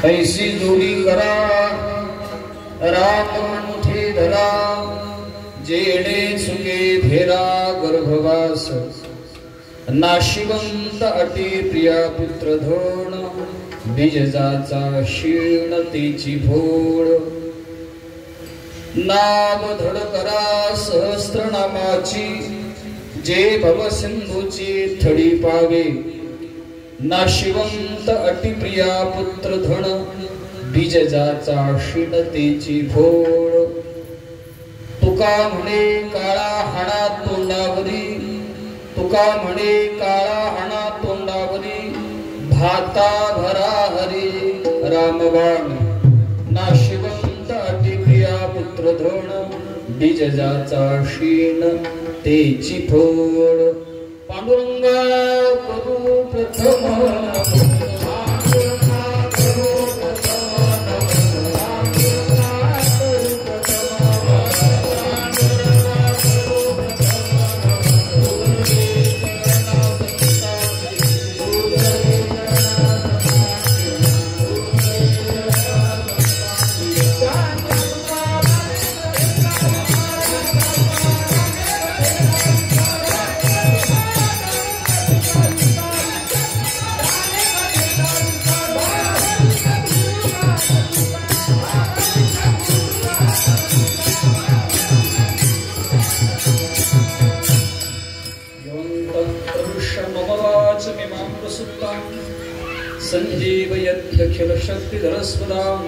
ऐसी जोडी करा राम कंठे धरा जेणे चुके फेरा गर्भवास नाशिवंत अटी प्रिया पुत्र धोण बीजजाचा शीण तेची भोळ नाम धड करा सहस्त्रनामाची जे भव सिंधूची थडी पावे नाशिवंत अटी प्रिया पुत्र धन बीजजाचा शीणतेची भोळ तुका म्हणे काळा हाणा तोंडावरी तुका म्हणे काळा हाणा तोंडावरी भाता भरा हरी रामबाण नाशिवंत अटी प्रिया पुत्र धन बीजजाचा शीण तेची भोळ पांडुरंगा करू प्रथम संजीवयत्यखिल शक्तिधरस्पदां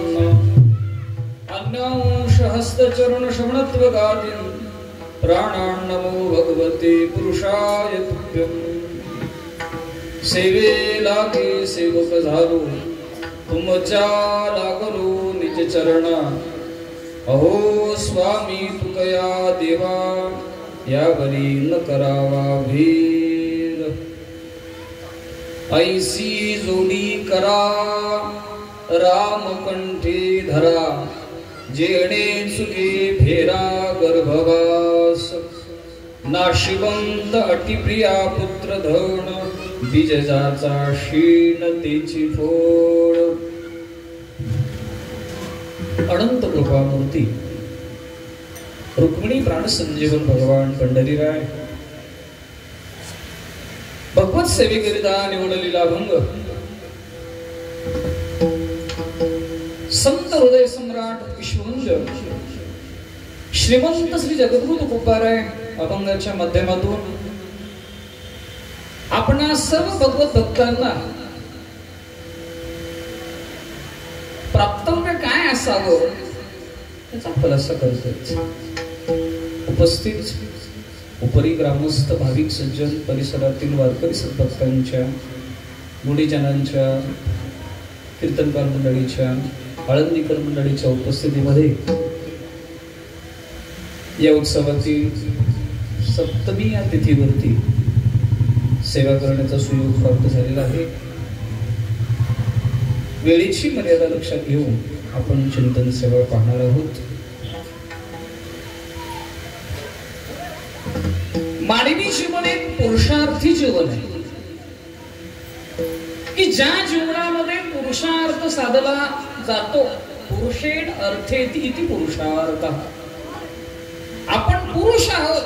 अन्यांश हस्तचरण श्रवणत्वगादिन् प्राणान् नमो भगवते पुरुषाय तुभ्यं सेवे लागे सेवक झालो तुमच्या लागलो निज चरणा अहो स्वामी तुकया देवा यावरी न करावा भीर ऐसी जोडी करा राम कंठी धरा जेणे चुके फेरा गर्भवास नाशिवंत अटिप्रिया पुत्र धन बीजजाचा शीण तेची फोड अनंत कृपामूर्ती रुक्मिणी प्राण संजीवन भगवान पंढरीराय भगवत सेवेकरिता निवडलेला अभंग संत हृदय सम्राट विश्ववंद्य श्रीमंत श्री जगद्गुरु तुकोबाराय अभंगाच्या माध्यमातून आपणा सर्व भगवत भक्तांना प्राप्तव्य काय असावं याचा खुलासा करतो. उपस्थित उपरी ग्रामस्थ भाविक सज्जन परिसरातील वारकरी सद्भक्तांच्या गुणीजनांच्या कीर्तनकार मंडळीच्या आळंदीकर मंडळीच्या उपस्थितीमध्ये या उत्सवातील सप्तमी या तिथीवरती सेवा करण्याचा सुयोग प्राप्त झालेला आहे. वेळेची मर्यादा लक्षात घेऊन आपण चिंतन सेवा पाहणार आहोत. मानवी जीवन एक पुरुषार्थी जीवन आहे की ज्या जीवनामध्ये पुरुषार्थ साधला जातो. पुरुषेण अर्थेति इति पुरुषार्थ. आपण पुरुष आहोत.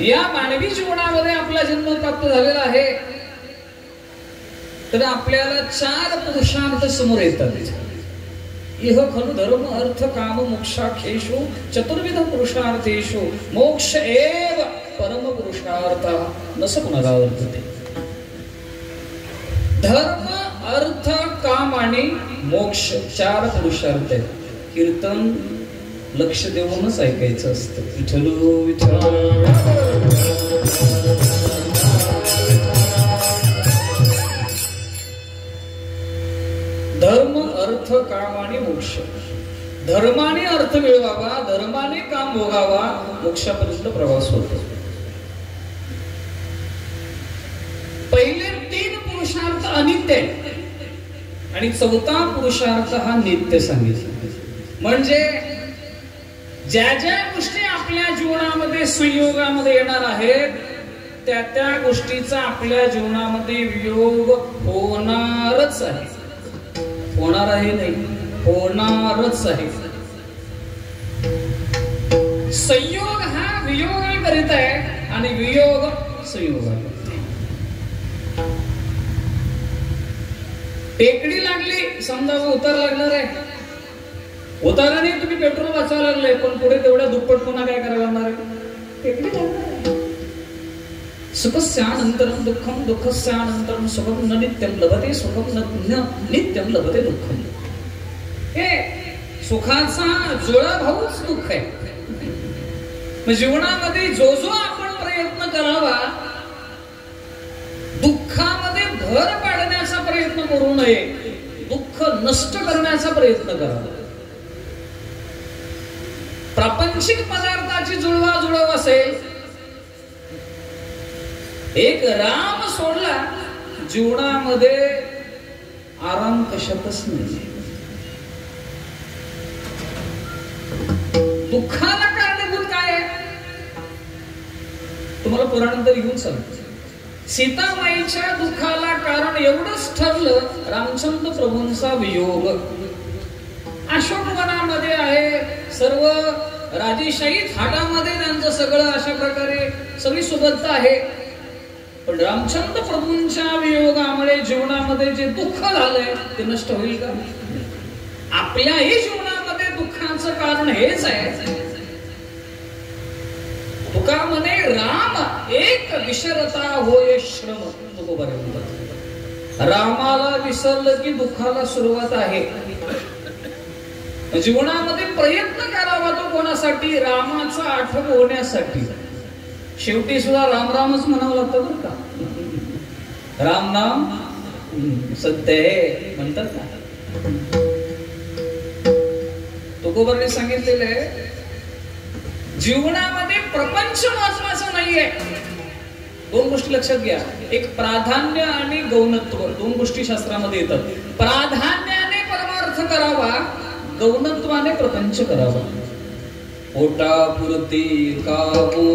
या मानवी जीवनामध्ये आपला जन्म प्राप्त झालेला आहे तर आपल्याला 4 पुरुषार्थ समोर येतात. इह खलु धर्म अर्थ काम मोक्षाख्येषु चतुर्विध पुरुषार्थेषु मोक्ष एव परम पुरुषार्थ न स पुनरावर्तते. धर्म अर्थ काम आणि मोक्ष 4 पुरुषार्थ आहेत. कीर्तन लक्ष देऊनच ऐकायचं असतं. विठ्ठल विठ्ठल धर्म अर्थ काम आणि मोक्ष. धर्माने अर्थ मिळवावा, धर्माने काम भोगावा, मोक्षापर्यंत प्रवास होतो. पहिले 3 पुरुषार्थ अनित्य आणि 4था पुरुषार्थ हा नित्य सांगितला. म्हणजे ज्या ज्या गोष्टी आपल्या जीवनामध्ये संयोगामध्ये येणार आहेत त्या त्या गोष्टीचा आपल्या जीवनामध्ये वियोग होणारच आहे. होणार आहे नाही, होणारच आहे. संयोग हा वियोगाकरित आहे आणि वियोग संयोगाकरित. टेकडी लागली समजा उतार लागणार आहे. उताराने तुम्ही पेट्रोल वाचवायला लागले पण पुढे तेवढ्या दुप्पट पुन्हा काय करायला लागणार आहे. टेकडी लागणार आहे. सुखस्यानंतरं दुःखं दुःखस्यानंतरं सुखं न नित्यं लभते सुखं न नित्यं लभते दुःखं. हे सुखाचा जुळा भाऊच दुःख आहे. जीवनामध्ये जो जो आपण प्रयत्न करावा दुःखामध्ये भर पाडण्याचा प्रयत्न करू नये. दुःख नष्ट करण्याचा प्रयत्न करावा. प्रापंचिक पदार्थाची जुळवाजुळव असेल. एक राम सोडला जीवनामध्ये आराम कशातच नाही. दुःखाला कारणीभूत काय आहे तुम्हाला पुराणांतर घेऊन सांगतो. सीतामाईच्या दुःखाला कारण एवढंच ठरलं रामचंद्र प्रभूंचा वियोग. अशोकवनामध्ये आहे सर्व राजेशाही थाटामध्ये त्यांचं सगळं अशा प्रकारे सगळी सुबत्ता आहे. पण रामचंद्र प्रभूंच्या वियोगामुळे जीवनामध्ये जे दुःख झालंय ते नष्ट होईल का. आपल्याही जीवनामध्ये दुःखाचं कारण हेच आहे. तुका म्हणे राम एक विसरता होय श्रम. रामाला विसरलं की दुःखाला सुरुवात आहे. जीवनामध्ये प्रयत्न करावा तो कोणासाठी. रामाचा आठवण होण्यासाठी. शेवटी सुद्धा राम रामच म्हणावं लागतं बरं का. राम नाम सत्य आहे म्हणतात ना. तुकोबांनी सांगितलेलं आहे जीवनामध्ये प्रपंच महत्वाचा नाहीये. 2 गोष्टी लक्षात घ्या. एक प्राधान्य आणि गौणत्व. 2 गोष्टी शास्त्रामध्ये येतात. प्राधान्याने परमार्थ करावा, गौणत्वाने प्रपंच करावा. पोटापुरती कामो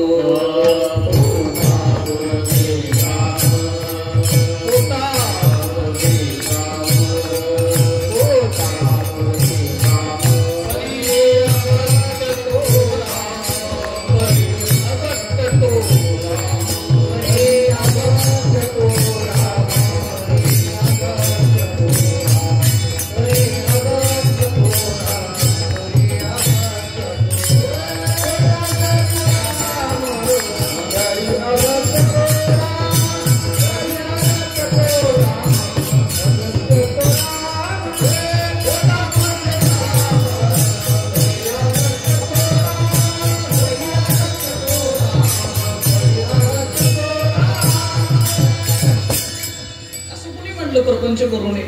सांगितलं प्रपंच करू नये,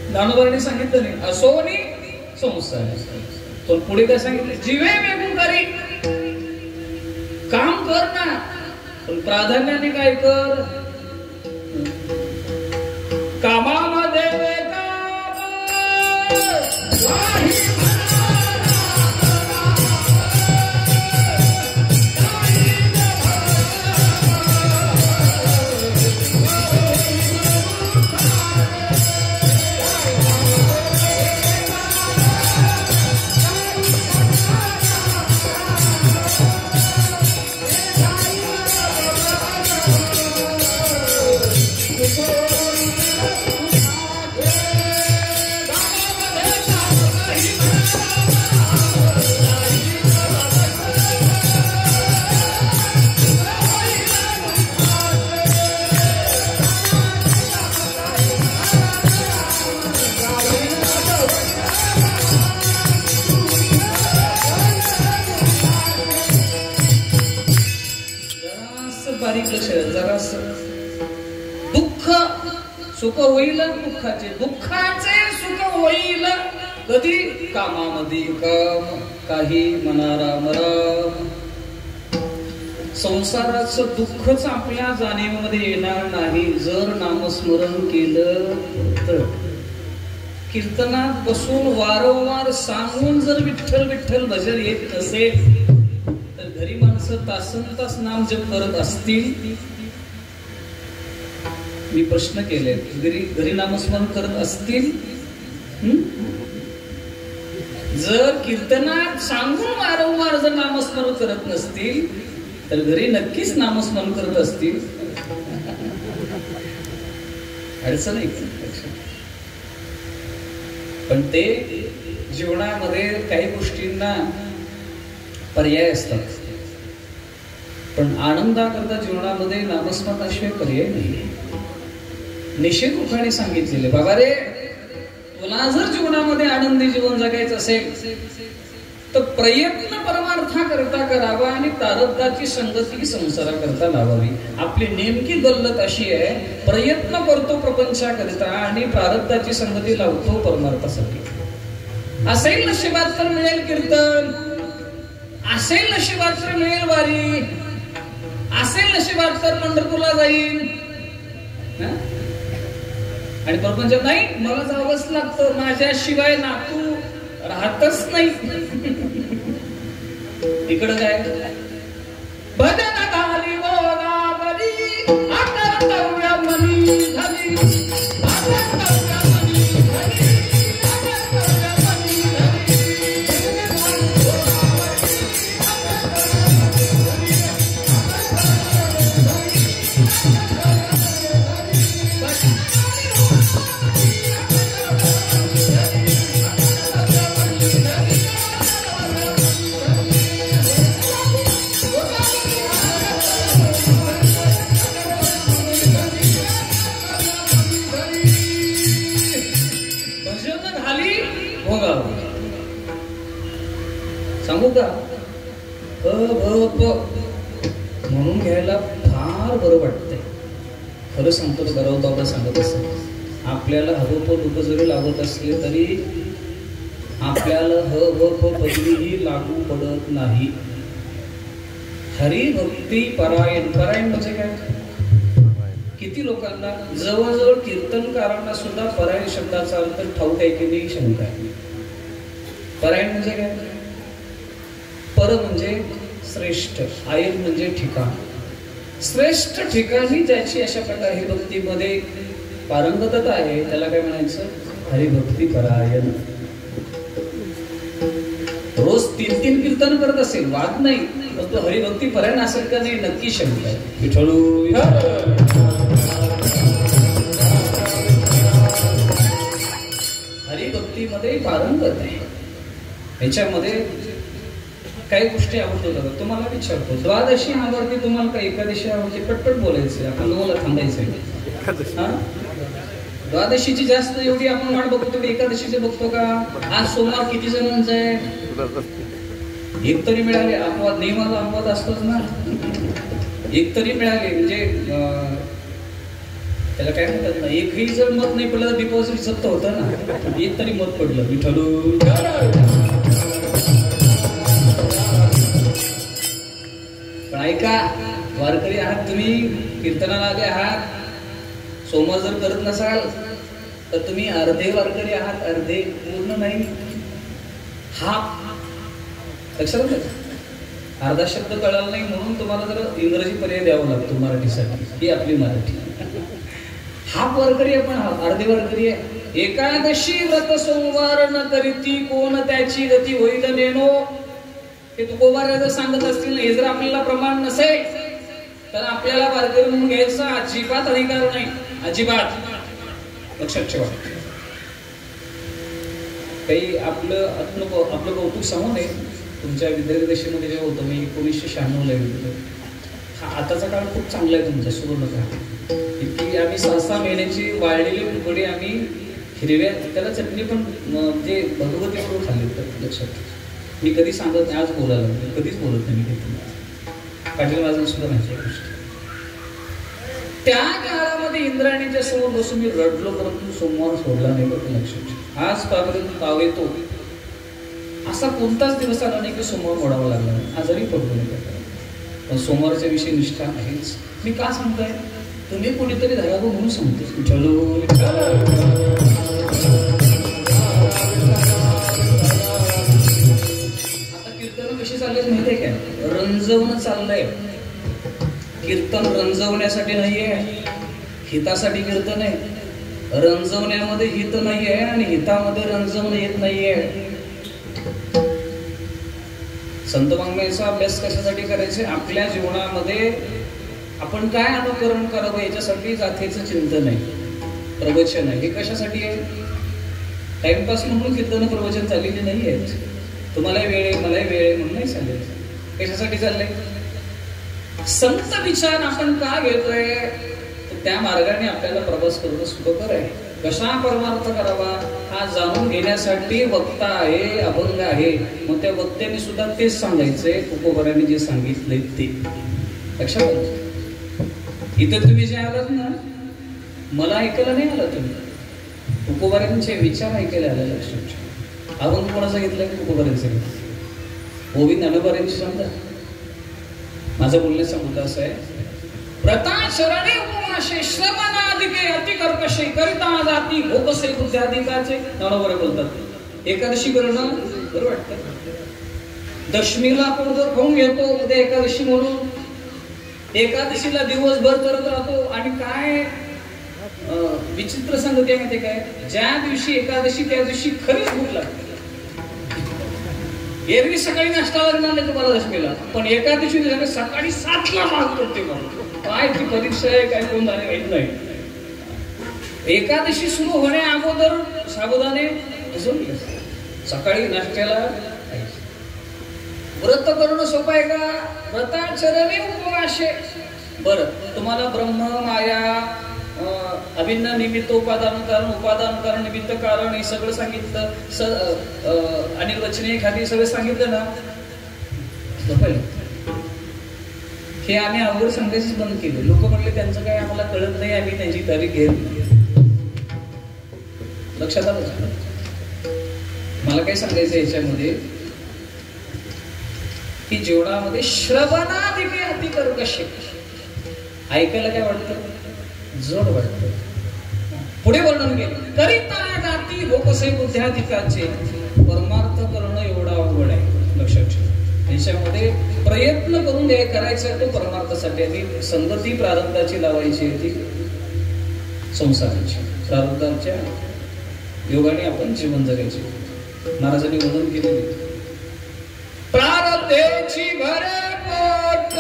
ज्ञानोबांनी सांगितलं नाही, असोनी संसार. पण पुढे काय सांगितलं, जीवे वेगून करी, काम कर ना, पण प्राधान्याने काय कर, कामामध्ये दुःख सुख होईल, दुःखाचे सुख होईल कधी, कामामध्ये काम, काही म्हणा राम राम. संसाराचं दुःखच आपल्या जाणीवेमध्ये येणार नाही जर नामस्मरण केलं तर. कीर्तनात बसून वारंवार सांगून जर विठ्ठल विठ्ठल भजन येत नसेल तर घरी माणसं तासनतास नाम जप करत असतील. मी प्रश्न केले, घरी नामस्मरण करत असतील? जर कीर्तनात सांगून वारंवार जर नामस्मरण करत नसतील तर घरी नक्कीच नामस्मरण करत असतील. अडचण आहे. पण ते जीवनामध्ये काही गोष्टींना पर्याय असतात, पण आनंदाकरता जीवनामध्ये नामस्मरणाशिवाय पर्याय नाही. निषेध मुखाने सांगितलेले, बाबा रे, तुला जर जीवनामध्ये आनंदी जीवन जगायचं असेल तर प्रयत्न परमार्था करता करावा आणि प्रारब्धाची संगती संसाराकरता लावावी. आपली नेमकी गल्लत अशी आहे, प्रयत्न करतो प्रपंचाकरिता आणि प्रारब्धाची संगती लावतो परमार्थासाठी. असेल नशिबात तर मिळेल कीर्तन, असेल नशिबात तर मिळेल वारी, असेल नशिबात तर पंढरपूरला जाईल, आणि प्रपंचात नाही, मला जावंच लागतं, माझ्याशिवाय नातू राहतच नाही. इकडं काय, भजन झाली गोदावरी, कर्तव्य मनी झाली, सांगू का, म्हणून घ्यायला फार बरं वाटतंय. खरं सांगतो तर गरव बाबा सांगत असं, आपल्याला लोक जरी लागत असले तरी आपल्याला पदवीही लागू पडत नाही. हरिभक्ती परायण, परायण म्हणजे काय? किती लोकांना, जवळजवळ कीर्तनकारांना सुद्धा परायण शब्दाचा अर्थ ठाऊक आहे की नाही शंका आहे. परायण म्हणजे काय? पर म्हणजे श्रेष्ठ, आयन म्हणजे ठिकाण. श्रेष्ठ ठिकाणी ज्याची अशा प्रकारे हरिभक्तीमध्ये पारंगतता आहे त्याला काय म्हणायचं? हरिभक्ती परायण. रोज 3-3 कीर्तन करत असेल वाद नाही, पण तो हरिभक्ती परायण असेल का नाही नक्की शंका आहे. विठ्ठलू हरिभक्तीमध्ये पारंगत आहे. याच्यामध्ये काही गोष्टी आवडतात. तुम्हाला विचारतो, द्वादशी आवडते तुम्हाला का एकादशी आवडते? पटपट बोलायचं, आपण मला थांबायचंय. द्वादशीची जास्त एवढी आपण वाट बघतो, एकादशीचे बघतो का? आज सोमवार किती जणांचा आहे? एक तरी मिळाले. अपवाद, नियमाला अपवाद असतोच ना. एक तरी मिळाले म्हणजे त्याला काय म्हणतात ना, एकही जर मत नाही पडलं तर डिपॉझिट जप्त होतं ना, एक तरी मत पडलं विठ्ठल. पण ऐका, वारकरी आहात तुम्ही, कीर्तनाला आले आहात, सोमवार जर करत नसाल तर तुम्ही अर्धे वारकरी आहात, अर्धे, पूर्ण नाही. हा लक्षात घ्या. अर्धा शब्द कळाला नाही म्हणून तुम्हाला जर इंग्रजी पर्याय द्यावा लागतो मराठीसाठी, ही आपली मराठी. हाफ वारकरी आपण अर्धे वारकरी आहे. एकादशी व्रत सोमवार न करीती कोण त्याची गती होईल नेनो, हे तुकोबार जर सांगत असतील ना, हे जर आपल्याला प्रमाण नसेल तर आपल्याला वारकरी म्हणून घ्यायचा अजिबात अधिकार नाही, अजिबात. लक्षात ठेवा. काही आपलं कौतुक सांगू नये. तुमच्या विद्यार्थी दशेमध्ये जेव्हा होतं मी 1996ला गेलो. हा आताचा काळ खूप चांगला आहे तुमचा, सुवर्ण काळ. इतकी आम्ही 6-6 महिन्याची वाळलेली तुकडे आम्ही हिरव्या, त्याला चटणी पण जे भगवती करून खाल्ली. तर लक्षात मी कधी सांगत नाही, आज बोलायला कधीच बोलत नाही मी तुम्हाला. पाटील माझं सुद्धा माहिती आहे गोष्ट. त्या काळामध्ये इंद्रायणीच्या समोर बसून मी रडलो, परंतु सोमवार सोडला नाही. बघ लक्षात. आज पापर्यंत पाव येतो असा कोणताच दिवस आला नाही की सोमवार मोडावा लागला, आजारी पडतो नाही. पण सोमवारच्या विषयी निष्ठा आहेच. मी का सांगताय, तुम्ही कोणीतरी धरावं म्हणून सांगतो. चलो आता कीर्तन कशी चाललेत माहितीये काय, रंजवणं चाललंय. कीर्तन रंजवण्यासाठी नाहीये, हितासाठी कीर्तन आहे. रंजवण्यामध्ये हित नाहीये आणि हितामध्ये रंजवणं येत नाहीये. संत वाङ्मयाचा अभ्यास कशासाठी करायचे, आपल्या जीवनामध्ये आपण काय अनुकरण करावं याच्यासाठी गाथेचं चिंतन आहे, प्रवचन आहे. हे कशासाठी आहे, टाइमपास म्हणून कीर्तन प्रवचन चाललेली नाही आहेत. तुम्हालाही वेळ आहे, मलाही वेळ आहे म्हणून नाही चालले. कशासाठी चाललंय, संत विचार आपण का घेतोय, त्या मार्गाने आपल्याला प्रवास करणं सुखकर आहे. कशा परमार्थ करावा हा जाणून घेण्यासाठी वक्ता आहे, अभंग आहे. मग त्या वक्त्याने सुद्धा तेच सांगायचंय, तुकोबारांनी जे सांगितलंय ते. लक्षात इथं तुम्ही जे आलात ना, मला ऐकायला नाही आला, तुम्ही तुकोबारांचे विचार ऐकायला आले. लक्षात. अभंग कोणाचा घेतलाय, तुकोबारांचा घेतला. गोविंद ज्ञानोबारांची समजा. माझा बोलण्याचा मुद्दा असा आहे, व्रताचरणे उपवासे श्रवणादिके अति कर्कशे करिता जाती भोगसे बुद्ध्याधिकाचे. ज्ञानोबा बोलतात एकादशी करणं बरं वाटतं. दशमीला आपण जर खाऊन घेतो, उद्या एकादशी म्हणून एकादशीला दिवसभर करत राहतो. आणि काय विचित्र संगती आहे माहिती काय, ज्या दिवशी एकादशी त्या दिवशी खरीच भूक लागते. एरवी सकाळी नाश्ता लागणार नाही तुम्हाला दशमीला, पण एकादशी सकाळी 7ला माग करते. काय ती परीक्षा आहे काय कोण झाले माहित नाही. एकादशी सुरू होण्या अगोदर साबुदाणे भिजवले, सकाळी नाश्त्याला. व्रत करणं सोपं आहे का, व्रताचरणे उपवासे. बरं, तुम्हाला ब्रह्म माया अभिन्न निमित्त उपादान कारण, उपादान कारण निमित्त कारण हे सगळं सांगितलं. अनिर्वचनीय खाली सगळं सांगितलं ना. हे आम्ही अवघड सांगायचंच बंद केलं. लोक म्हणले त्यांचं काय आम्हाला कळत नाही, आम्ही त्यांची तारीख घेत नाही. लक्षात आलं. मला काय सांगायचं याच्यामध्ये की जीवनामध्ये श्रवणादिके अति कर्कशे. ऐकायला काय वाटतं, जड वाटतं. पुढे वर्णन केले, करिता जाती भोगसे बुद्ध्याधिकाचे. परमार्थ करणं एवढा अवघड आहे. लक्षात ठेवा. याच्यामध्ये प्रयत्न करून करायचं तो परमार्थासाठी. आणि संगती प्रारब्धाची लावायची ती संसाराची. प्रारब्धाच्या योगाने आपण जीवन जगायचे. महाराजांनी वर्णन केलेले, प्रारब्धेची भरे पोट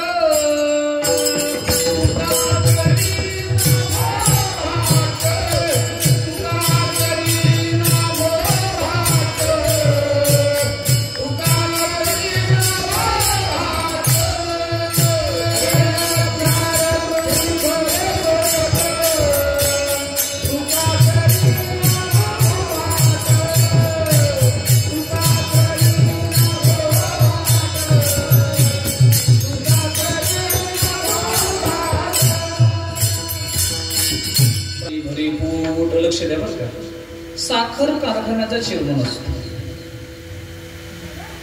मोठं लक्ष द्या बरं का. साखर कारखान्याचा चेअरमन असतो,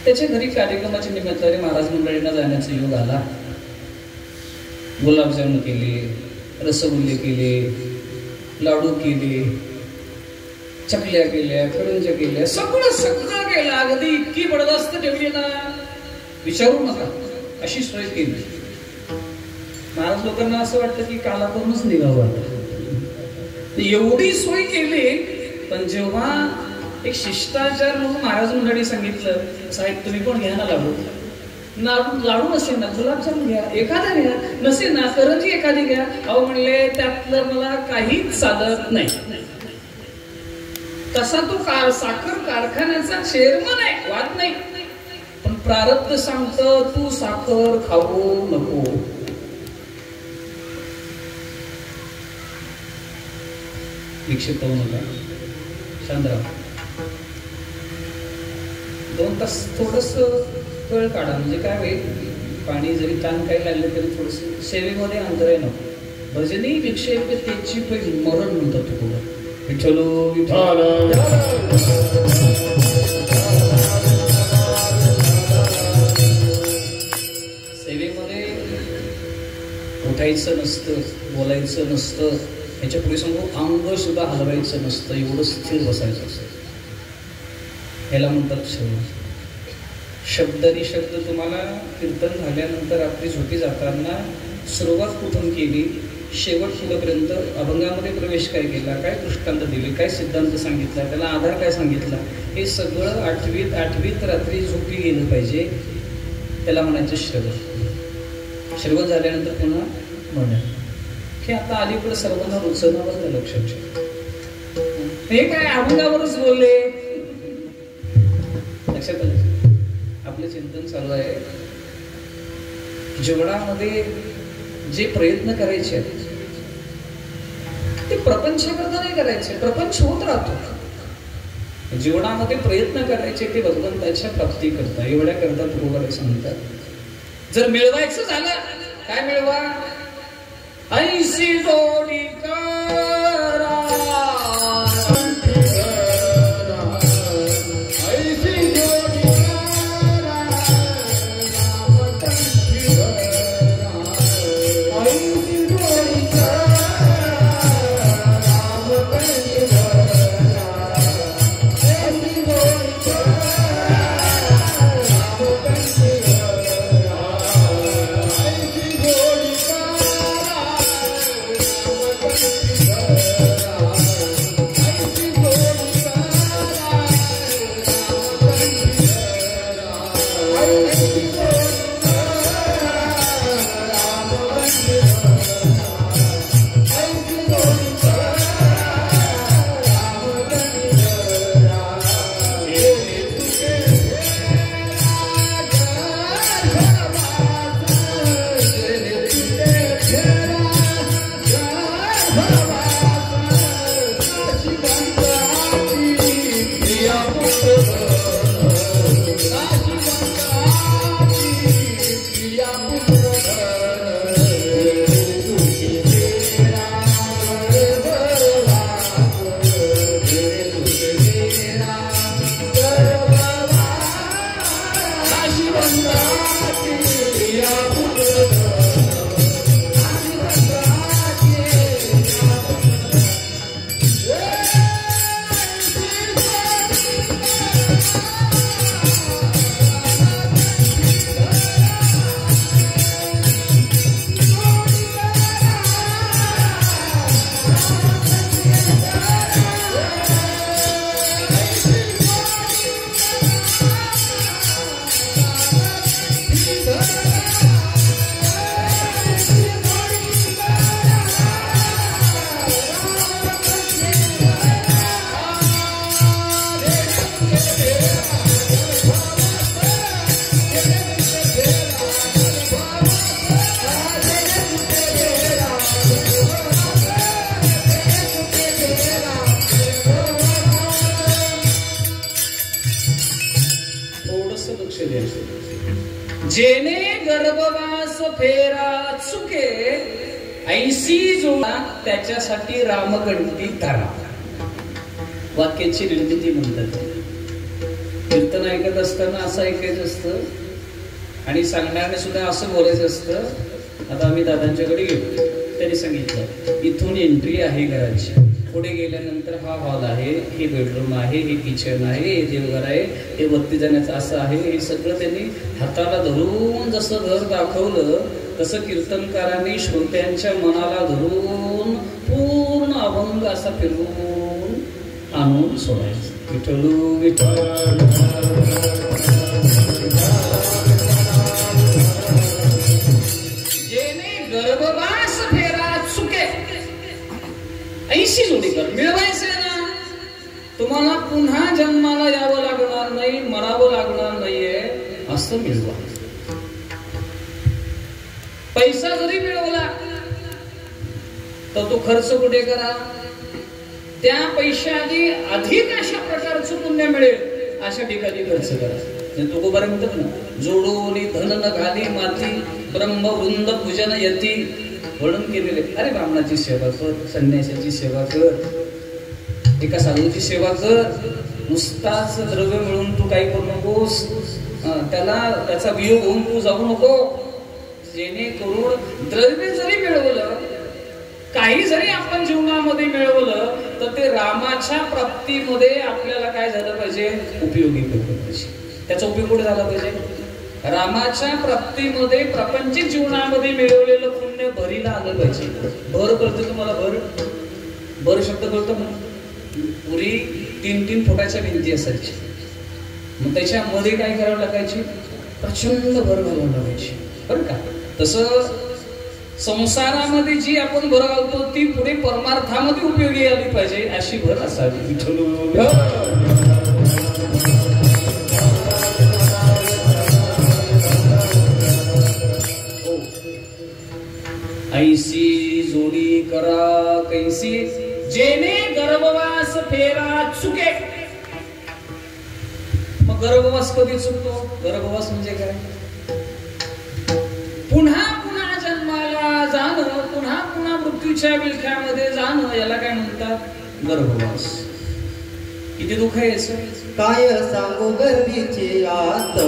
त्याच्या घरी कार्यक्रमाच्या निमित्ताने महाराज मंडळींना जाण्याचा योग आला. गुलाबजामुन केले, रसगुल्ले केले, लाडू केले, चकल्या केल्या, करंज्या केल्या, सगळं सगळं केलं. अगदी इतकी बडदास्त ठेवली ना, विचारू नका अशी सोय केली. महाराज लोकांना असं वाटतं की कालापूर्णच निघावं, एवढी सोय केली. पण जेव्हा एक शिष्टाचार म्हणून महाराज मंडळी सांगितलं, साहेब तुम्ही पण घ्या ना लाडू. लाडू नसेल ना गुलाबजाम घ्या, एखादा घ्या, नसेल ना करंजी एखादी घ्या. अहो म्हणले त्यातलं मला काहीच चालत नाही. तसा तो साखर कारखान्याचा चेअरमन आहे, वाद नाही. पण प्रारब्ध सांगतं तू साखर खाऊ नको. विक्षिप्त होऊ नका, शांतराव. 2 तास थोडस वेळ काढा. म्हणजे काय होईल, पाणी जरी ताण काही लागले तरी थोडस सेवेमध्ये अंतर आहे नको. भजनी विक्षेप त्याची पहिली मरण म्हणतात तुला. विठ्ठल विठ्ठल सेवेमध्ये उठायचं नसतं, बोलायचं नसतं. याच्या पुढे सांगू अंग सुद्धा हलवायचं नसतं, एवढं स्थिर बसायचं असतं. ह्याला म्हणतात श्रवण. शब्द आणि शब्द तुम्हाला कीर्तन झाल्यानंतर रात्री झोपी जाताना सुरुवात कुठून केली, शेवट पुढेपर्यंत अभंगामध्ये प्रवेश काय केला, काय दृष्टांत दिले, काय सिद्धांत सांगितला, त्याला आधार काय सांगितला, हे सगळं आठवीत रात्री झोपी गेलं पाहिजे. त्याला म्हणायचं श्रवण. श्रवण झाल्यानंतर पुन्हा म्हणा. हे आता अलीकडे सर्वांना रुचनावर लक्षात ठेव. हे काय अभंगावरच बोलले, लक्षात आलं. आपलं चिंतन चालू आहे. जीवनामध्ये जे प्रयत्न करायचे आहेत ते प्रपंचाकरता नाही करायचे, प्रपंच होत राहतो. जीवनामध्ये प्रयत्न करायचे ते भगवंताच्या प्राप्ती करता, एवढ्या करता बरोबर सांगतात. जर मिळवायचं झालं, काय मिळवा, ऐसी जोडी करा, जेने गर्भवास फेरा चुके ऐसी जोडा त्याच्यासाठी रामगणती करा. वाक्याची निर्मिती म्हणतात. कीर्तन ऐकत असताना असं ऐकायचं असतं आणि सांगण्याने सुद्धा असं बोलायचं असतं. आता आम्ही दादांच्याकडे गेलो, त्यांनी सांगितलं इथून एंट्री आहे घराची, पुढे गेल्यानंतर हा हॉल आहे, हे बेडरूम आहे, हे किचन आहे, हे देवघर आहे, हे वरती जाण्याचं असं आहे. हे सगळं त्यांनी हाताला धरून जसं घर दाखवलं तसं कीर्तनकारांनी श्रोत्यांच्या मनाला धरून पूर्ण अभंग असा फिरवून आणून सोडायचं. विठ्ठलू विठ्ठल जेने गर्भवास फेरा चुके ऐशी जोडी कर. मिळवायचे ना तुम्हाला, पुन्हा जन्माला यावं लागणार नाही, मरावं लागणार नाहीये, असं मिळवा. पैसा जरी मिळवला तर तो खर्च कुठे करा, त्या पैशाआधी अधिक अशा प्रकारचं पुण्य मिळेल अशा ठिकाणी खर्च करा. तुकोबारा म्हणतात ना, जोडोनी धन न घाली माती ब्रह्मवृंद पूजन यती. वर्णन केलेले. अरे ब्राह्मणाची सेवा कर, संन्यासाची सेवा कर, एका साधूची सेवा कर. नुसताच द्रव्य मिळून तू काही करू नकोस, त्याचा वियोग होऊन तू जाऊ नको. जेणेकरून द्रव्य जरी मिळवलं, काही जरी आपण जीवनामध्ये मिळवलं, तर ते रामाच्या प्राप्तीमध्ये आपल्याला काय झालं पाहिजे, उपयोगी पाहिजे. त्याचा उपयोग कुठे झाला पाहिजे, रामाच्या प्राप्तीमध्ये, प्रापंचिक जीवनामध्ये मिळवलेलं पुण्य भरीला आलं पाहिजे. भर कळतं तुम्हाला? भर शब्द कळतो ना? पुरी 3-3 फुटाच्या भिंती असायची, मग त्याच्यामध्ये काय करावं लागायची, प्रचंड भर घालावं लागायची बरं का. तसं संसारामध्ये जी आपण भर घालतो ती पुढे परमार्थामध्ये उपयोगी आली पाहिजे, अशी भर असावी. ऐसी जोडी करा कैसी जेने गर्भवास फेरा चुके. मग गर्भवास कधी चुकतो? गर्भवास म्हणजे काय, पुन्हा पुन्हा जन्माला जाणं, पुन्हा पुन्हा मृत्यूच्या विळख्यामध्ये जाणं, याला काय म्हणतात, गर्भवास. किती दुःख आहे याचं, काय सांगू गर्भीची यातना.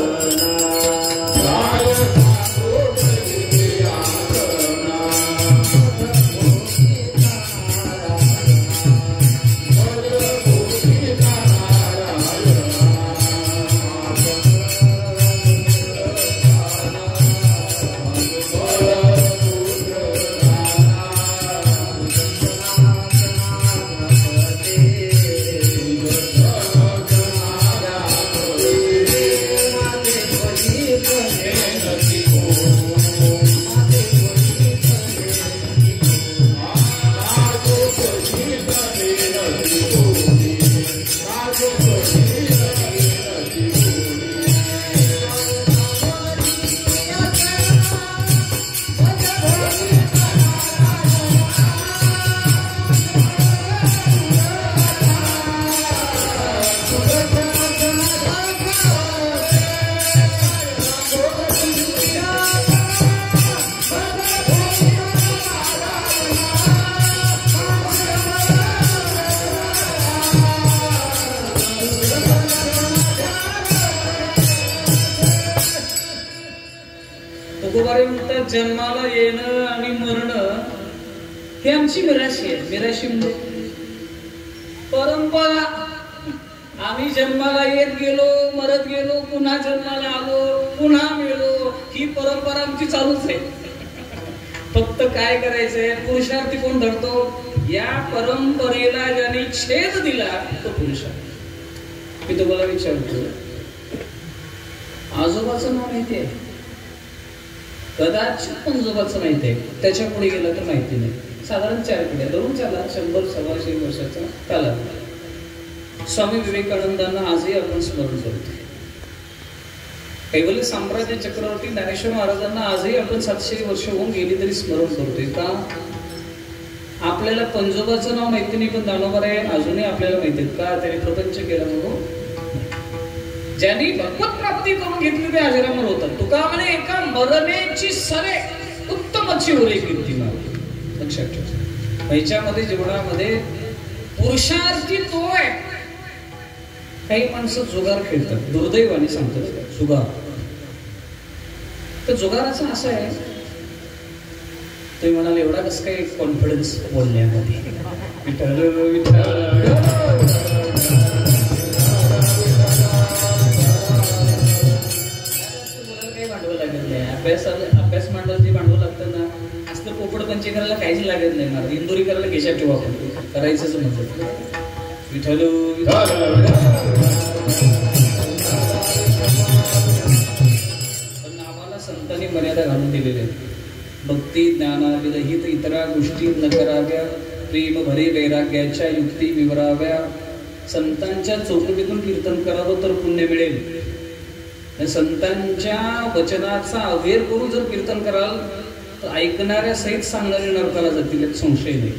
जन्माला येणं आणि मरणं हे आमची मिराशी आहे. मिराशी म्हणजे परंपरा. आम्ही जन्माला येत गेलो, मरत गेलो, पुन्हा जन्माला आलो, पुन्हा मेलो, ही परंपरा आमची चालूच आहे. फक्त काय करायचंय, पुरुषार्थी कोण धरतो, या परंपरेला ज्याने छेद दिला तो पुरुषार्थ. मी तुम्हाला विचारतो, आजोबाचं नाव माहिती आहे? कदाचित पंजोबाचं माहिती आहे, त्याच्या पुढे गेलं तर माहिती नाही. साधारण 4 पिढ्या धरून चला, 100-125 वर्षाचा कालावधी. स्वामी विवेकानंदांना आजही आपण स्मरण करतो. कैवल्य साम्राज्य चक्रवर्ती ज्ञानेश्वर महाराजांना आजही आपण 700 वर्ष होऊन गेली तरी स्मरण करतोय. का? आपल्याला पंजोबाचं नाव माहिती नाही, पण दानोबाराय अजूनही आपल्याला माहिती आहेत. का? त्याने प्रपंच केला म्हणून. ज्यांनी भगवत प्राप्ती करून घेतली ते अजरामर होतात. तुका म्हणे एका मरण्याची सरे उत्तमची होरे कीर्तिमान. लक्षात ठेवा, ह्याच्यामध्ये जीवनामध्ये पुरुषार्थी तो आहे काही माणसं जुगार खेळतात, दुर्दैवाने सांगतात जुगार. तर जुगाराचं असं आहे, तुम्ही म्हणाल एवढा कसं काय कॉन्फिडन्स बोलण्यामध्ये. विठ्ठल काही भांडवल लागत नाही. अभ्यास मांडवाल जे भांडवल लागतं ना, असलं पोपट पंचे करायला काहीच लागत नाही. मला इंदोरी करायला घेशात ठेवा, आपण करायचंच म्हणतो. विठ्ठल पण आम्हाला संतांनी मर्यादा घालून दिलेल्या आहेत. भक्ती ज्ञानाविरहित इतरा गोष्टी न कराव्या, प्रेम भरे वैराग्याच्या युक्ती विवराव्या. संतांच्या चौकटीतून कीर्तन करावं तर पुण्य मिळेल. संतांच्या वचनाचा अवेर करून जर कीर्तन कराल तर ऐकणाऱ्या सहित सांगणारे नरकाला जातील, यात संशय नाही.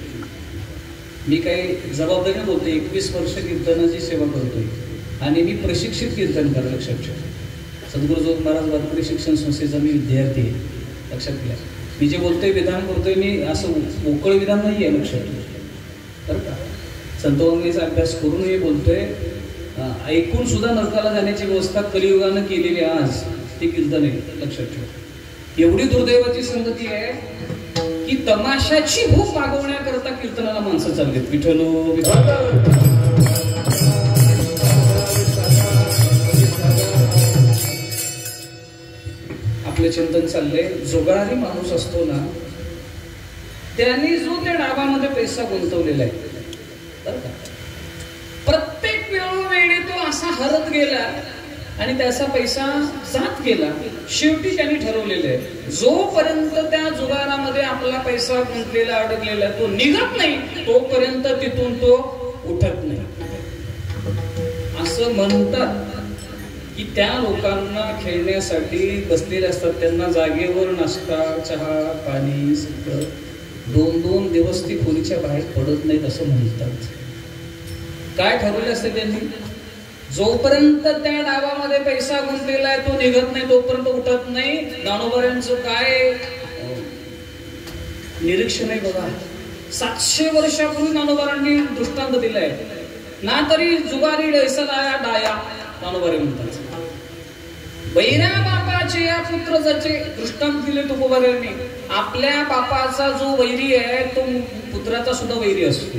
मी काही जबाबदारीने बोलतो. 21 वर्ष कीर्तनाची सेवा करतोय आणि मी प्रशिक्षित कीर्तन करा. लक्षात ठेवा, सद्गुरू जोग महाराज वारकरी शिक्षण संस्थेचा मी विद्यार्थी आहे. लक्षात घ्या, मी जे बोलतोय विधान करतोय मी असं मोकळं विधान नाही आहे. लक्षात ठेवा बरं का. संतवाङ्मयाचा अभ्यास करून मी बोलतोय. ऐकून सुद्धा नरकाला जाण्याची व्यवस्था कलियुगानं केलेली आज ती कीर्तन आहे. लक्षात ठेवा. एवढी दुर्दैवाची संगती आहे की तमाशाची भूक भागवण्याकरता कीर्तनाला माणसं चाललेत. विठ्ठल आपले चिंतन चाललंय. जुगारी माणूस असतो ना, त्यांनी जो त्या डाबामध्ये पैसा गुंतवलेला आहे बरं का, प्रत्येक वेळोवेळी तो असा हरत गेला आणि त्याचा पैसा जात गेला. शेवटी त्यांनी ठरवलेलं आहे, जोपर्यंत त्या जुगारामध्ये आपला पैसा गुंतलेला अडकलेला तो निघत नाही तोपर्यंत तिथून तो उठत नाही. असं म्हणतात की त्या लोकांना खेळण्यासाठी बसलेले असतात, त्यांना जागेवर नाश्ता चहा पाणी सगळं 2-2 दिवस ती खोलीच्या बाहेर पडत नाहीत असं म्हणतात. काय ठरवले असते त्यांनी, जोपर्यंत त्या डावामध्ये पैसा गुंतलेला आहे तो निघत नाही तोपर्यंत उठत नाही. ज्ञानोबांचं काय निरीक्षण आहे बघा. 700 वर्षापूर्वी ज्ञानोबांनी दृष्टांत दिलाय ना. तरी जुगारी डैसला डाया ज्ञानोबारी म्हणतात. बैऱ्या बापाचे या पुत्र ज्याचे दृष्टांत दिले तुकोबाऱ्यांनी, आपल्या बापाचा जो वैरी आहे तो पुत्राचा सुद्धा वैरी असतो.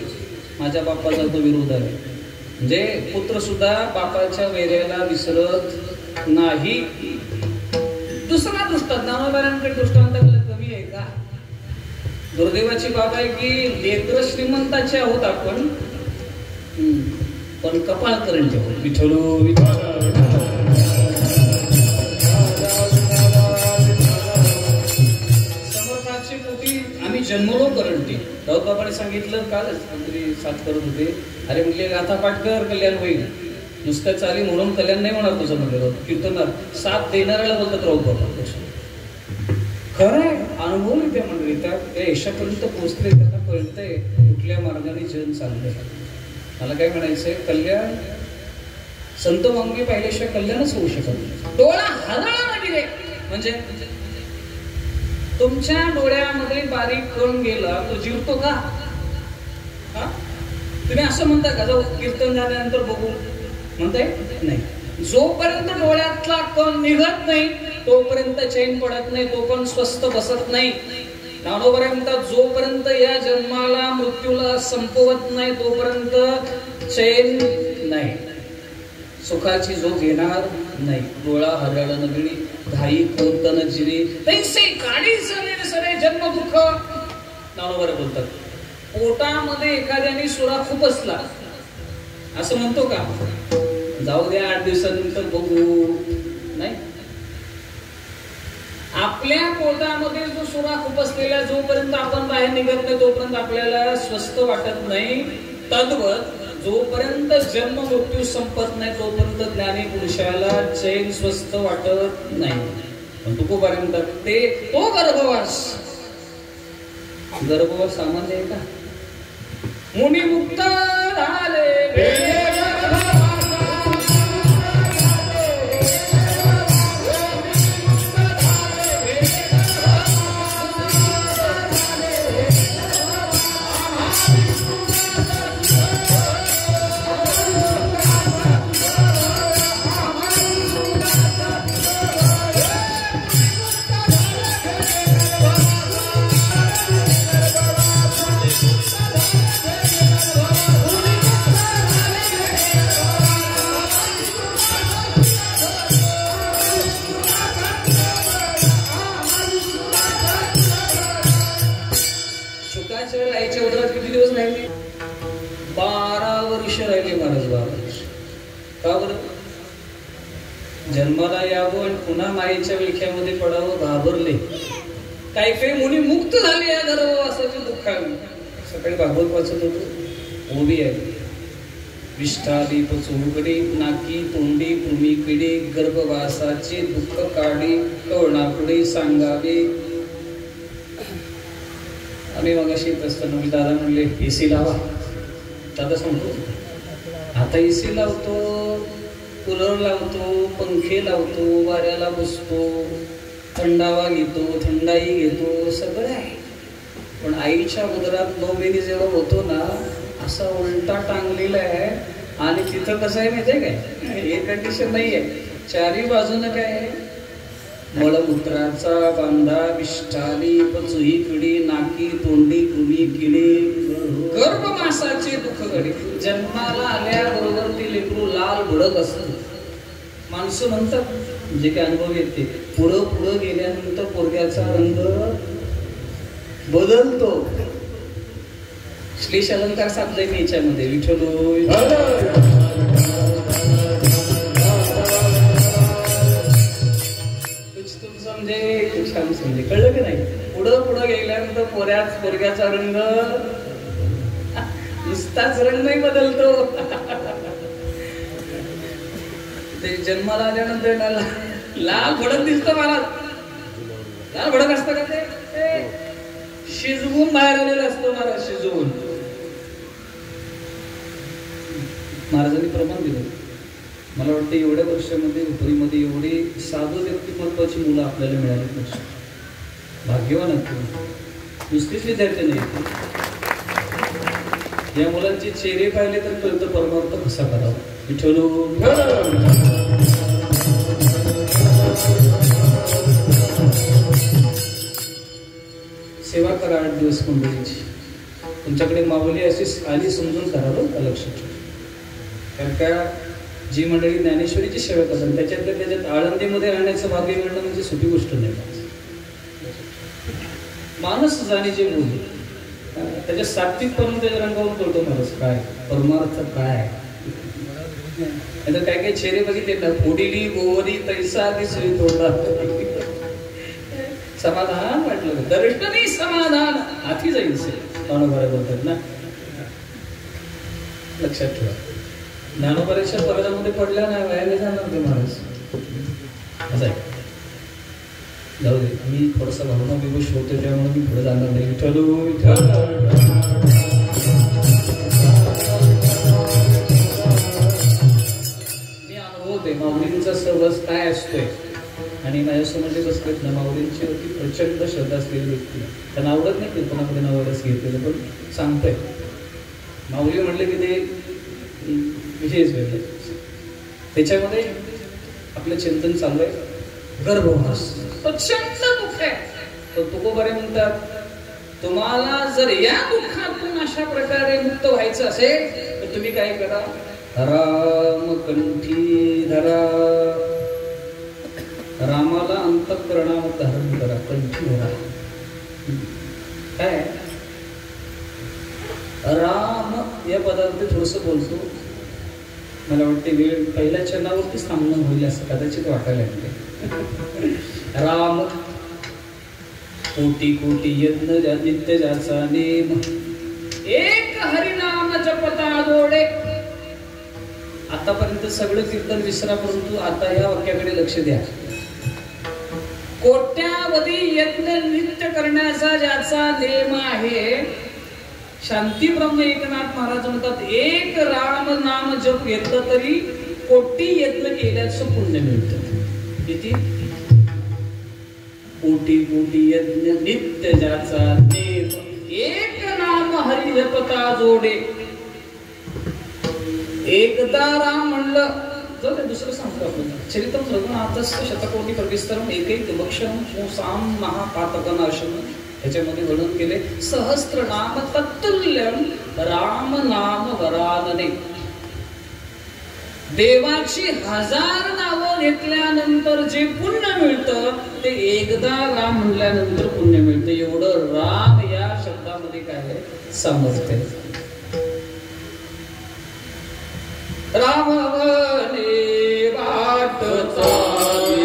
माझ्या बापाचा तो विरोध आहे, म्हणजे पुत्र सुद्धा बापाच्या वैर्याला विसरत नाही. दुसरा दृष्टांत ज्ञानोबाऱ्यांकडे दृष्टांत कमी आहे का. दुर्दैवाची बाब आहे की लेकर श्रीमंताचे आहोत आपण, पण कपाळ करंट आहोत. विठ्ठल समर्थाची पोटी आम्ही जन्मलो करंटी. राऊत बाबाने सांगितलं कालच, मंत्री साथ करत होते, अरे म्हणले गाथा पाठ कर कल्याण होईल. नुसतं चाली म्हणून कल्याण नाही होणार तुझं म्हणलं. कीर्तनात साथ देणाऱ्याला बोलतात राऊत बाबा. खरं आहे, अनुभव नाही त्या मंडळी त्या यशापर्यंत पोहोचले, त्यांना कळतंय कुठल्या मार्गाने जन चाललंय. मला काय म्हणायचंय, कल्याण संत वाङ्मय पाहिल्याशिवाय कल्याणच होऊ शकत नाही. डोळा हलला गेले म्हणजे तुमच्या डोळ्यामध्ये बारीक कण गेला तो जिरतो का. तुम्ही असं म्हणता का जाऊ कीर्तन झाल्यानंतर बघू म्हणताय नाही. जोपर्यंत डोळ्यातला कण निघत नाही तोपर्यंत चैन पडत नाही, तो पण स्वस्थ बसत नाही. ज्ञानोबा म्हणतात जोपर्यंत या जन्माला मृत्यूला संपवत नाही तोपर्यंत चैन नाही, सुखाची झोप घेणार नाही. डोळा हरळ नगरी धाई कोणतन जिरे तैसे काढी सरे सरे जन्म दुःख. ज्ञानोबा बोलतात पोटामध्ये एखाद्याने सुरा खूप असला असं म्हणतो का, जाऊ द्या 8 दिवसानंतर बघू, नाही. आपल्या पोटामध्ये जो सुरा खूप असलेला जोपर्यंत आपण बाहेर निघत नाही तोपर्यंत आपल्याला स्वस्त वाटत नाही. तद्वत जोपर्यंत जन्म मृत्यू संपत नाही तोपर्यंत ज्ञानी पुरुषाला चैन स्वस्त वाटत नाही. पण तुकोबारे म्हणतात ते तो गर्भवास सामान्य आहे का. मुनी मुक्त झाले आईच्या उदरात किती दिवस राहिले? 12 वर्ष राहिले महाराज. 12 वर्ष. का बरं? जन्माला यावं आणि पुन्हा माईच्या विळख्यामध्ये पडावं घाबरले. काही काही मुली मुक्त झाली या गर्भवासाच्या दुःखाने. सकाळी भागवत वाचत होतो, ओबी आहे. विष्ठादीप चौकडे नाकी तोंडी भूमी किडे गर्भवासाचे दुःख काढे कवणापुढे सांगावे. आम्ही मगाशी येत असताना मी दादा म्हणले एसी लावा. दादा सांगतो आता एसी लावतो, कूलर लावतो, पंखे लावतो, वाऱ्याला बसतो, थंडावा घेतो, थंडाई घेतो, सगळं आहे. पण आईच्या उदरात 9 महिने जेव्हा होतो ना असा उलटा टांगलेला आहे. आणि तिथं कसं आहे माहितीये काय? हे कंडिशन नाहीये. चारी बाजूनं काय आहे? मळमूत्राचा बांधा, विष्ठाली पचुही किडी नाकी तोंडी कृमी किडे गर्भमासाचे दुःख घडे. जन्माला आल्याबरोबर ते लेकरू लाल भडक असतं. माणसं म्हणतात जे काही अनुभव येते पुढं पुढं गेल्यानंतर पोरग्याचा रंग बदलतो. श्लेष अलंकार साधलाय मी याच्यामध्ये. विठ्ठल छान समजे. कळलं की नाही? पुढं पुढं गेल्यानंतर पोरग्याचा रंग नुसताच रंग नाही बदलतो. ते जन्माला आल्यानंतर लाल भडक दिसतो मला. लाल भडक असतं का? ते शिजवून बाहेर आलेलं असतं मला. शिजवून महाराजांनी प्रमाण दिलं. मला वाटतं एवढ्या वर्षामध्ये उपरीमध्ये एवढे साधू व्यक्तिमत्वाची मुलं आपल्याला मिळाली. भाग्यवान आहेत. नुसतीच विद्यार्थी नाही. या मुलांचे चेहरे पाहिले तर कळतं परमार्थ कसा करावा. विठ्ठल सेवा करा 8 दिवस मंडळीची. तुमच्याकडे माऊली अशी आली समजून करावं का? लक्षात ठेवा. कारण का जी मंडळी ज्ञानेश्वरीची सेवा करतात त्याच्यात आळंदीमध्ये राहण्याचं भाग्य मिळणं म्हणजे सोपी गोष्ट नाही. माणूस जाणीचे बोल त्याच्या सात्विकपर्यंत रंगावून कळतो माणूस काय परमार्थ काय. काय काही चेहरे बघितले ना, फोडीली गोवरी तैसा दिसली तोडला. समाधान वाटलं. दर्शनी समाधान हाती जाईल ज्ञानोबारे बोलतात ना. लक्षात ठेवा. ज्ञानोबाच्या पगडामध्ये पडल्या नाही व्हायला जाणार ते महाराज. असं आहे. जाऊ दे. मी थोडासा भावना विवश होतो त्यामुळे मी पुढे जाणार नाही. मी अनुभवते माऊलींचा सहवास काय असतोय. आणि माझ्यासमोर जे बसलेत ना माऊलींची अति प्रचंड श्रद्धा असलेली व्यक्ती. त्यांना आवडत नाही कीर्तनाकडे नावारस घेतलेलं पण सांगतोय. माऊली म्हणले की ते विशेष वेगळे. त्याच्यामध्ये आपलं चिंतन चालू आहे. गर्भवास प्रचंड दुःख आहे. तर तुकोबारे म्हणतात तुम्हाला जर या दुःखातून अशा प्रकारे मुक्त व्हायचं असेल तर तुम्ही काय करा? राम कंठी धरा. रामाला अंतःकरणात धारण करा. कंठी धरा. काय राम या पदावरती थोडस बोलतो. मला वाटते वेळ पहिल्या चरणावरतीच थांबणं होईल असं कदाचित वाटायला लागते. राम कोटी कोटी यज्ञ नित्य ज्याचा नेम एक हरिनाम जपता जोडे. आतापर्यंत सगळं कीर्तन विसरा परंतु आता या वाक्याकडे लक्ष द्या. कोट्यावधी यज्ञ नित्य करण्याचा ज्याचा नेम आहे. शांती ब्रह्म एकनाथ महाराज म्हणतात एक राम नाम जप घेतलं तरी कोटी यज्ञ केल्याचं पुण्य मिळतं. किती? कोटी कोटी यज्ञ नित्य ज्याचा नेम एक नाम हरी जपता जोडे. एकदा राम म्हणलं तर ते दुसरं सांगतो आपण. चरित्रम रघुनाथस्य शतकोटी प्रविस्तरम एकैक विभक्षणं साम महापातकनाशनम. याच्यामध्ये वर्णन केले सहस्त्र नाम तत्तुल्यम राम नाम वरानने. देवाची 1000 नावं घेतल्यानंतर जे पुण्य मिळतं ते एकदा राम म्हणल्यानंतर पुण्य मिळतं. एवढं राम या शब्दामध्ये काय आहे सामर्थ्य. रामवने वाट चाली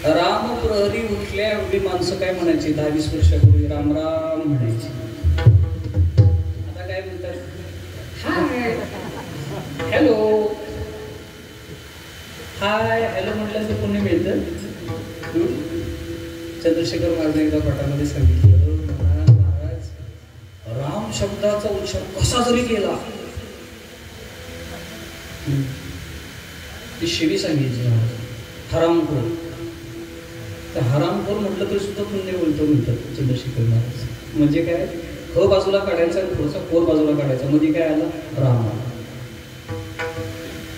राम प्रहरी उठल्या एवढी माणसं काय म्हणायची 10-20 वर्षापूर्वी राम राम म्हणायची. आता काय म्हणतात हाय हॅलो हाय हॅलो म्हटलं तर पुण्य मिळतं. चंद्रशेखर महाराज एकदा पाठामध्ये सांगितलं महाराज राम शब्दाचा उच्चार कसा जरी केला ती शिवी सांगितली हरामखोर. तर हरामखोर म्हटलं तरी सुद्धा पुण्य बोलतो म्हणतात चंद्रशेखर महाराज. म्हणजे काय ह बाजूला काढायचा आणि थोडासा खोर बाजूला काढायचा मध्ये काय आला राम.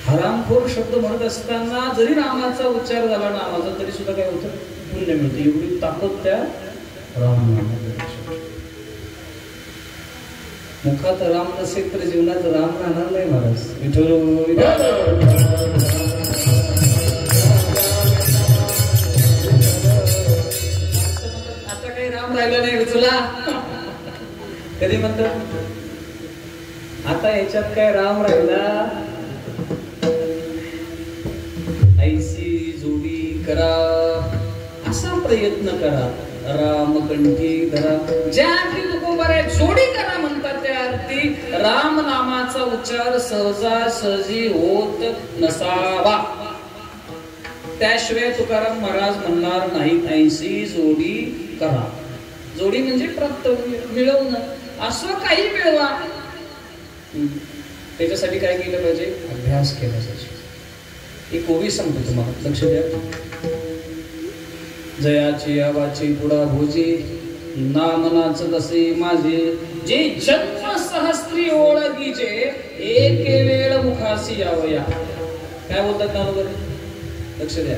हरामखोर शब्द म्हणत असताना जरी रामाचा उच्चार झाला नामाचा तरी सुद्धा काय होतं पुण्य मिळतं. एवढी ताकद त्या राम नामाला. मुखात राम नसेल तर जीवनात राम राहणार नाही महाराज. आता काही राम राहिला नाही तुला कधी म्हणतात आता याच्यात काय राम राहिला. ऐसी जोडी करा असा प्रयत्न करा रामकंठी धरा. ज्या अर्थी तुकोबर आहे जोडी करा म्हणतात त्या अर्थी राम नामाचा उच्चार सहजासहजी होत नसावा. त्याशिवाय तुकाराम महाराज म्हणणार नाहीत ऐंशी जोडी करा. जोडी म्हणजे प्राप्त मिळवणं असं काही मिळवा. त्याच्यासाठी काय केलं पाहिजे अभ्यास केला पाहिजे. एक ओवी सांगतो तुम्हाला लक्ष द्या. जयाची आवाची पुढा भोजी नामनाच तसे माझे जे जन्म सहस्त्री ओळखीचे एक वेळ मुखासी यावया. काय बोलतात नामवर लक्ष द्या.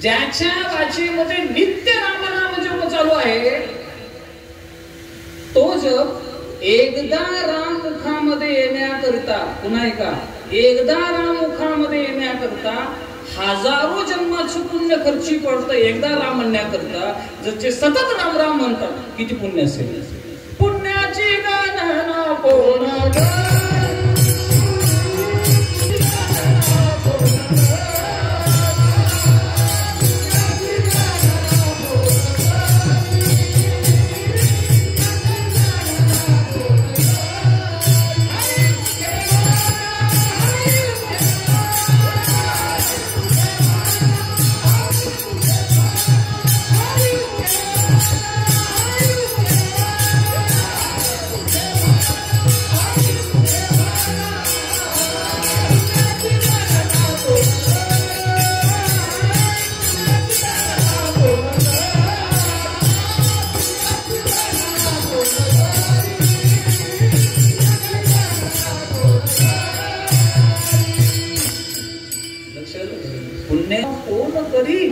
ज्याच्या वाचेमध्ये नित्य रामनाम जप चालू आहे तो जप एकदा राम मुखामध्ये येण्याकरिता पुन्हा एकदा राम मुखामध्ये येण्याकरता हजारो जन्माचं पुण्य खर्ची पडतं. एकदा राम म्हणण्याकरता जर ते सतत राम राम म्हणतात किती पुण्य असेल. पुण्याची गणना कोण पुण्य कोण करी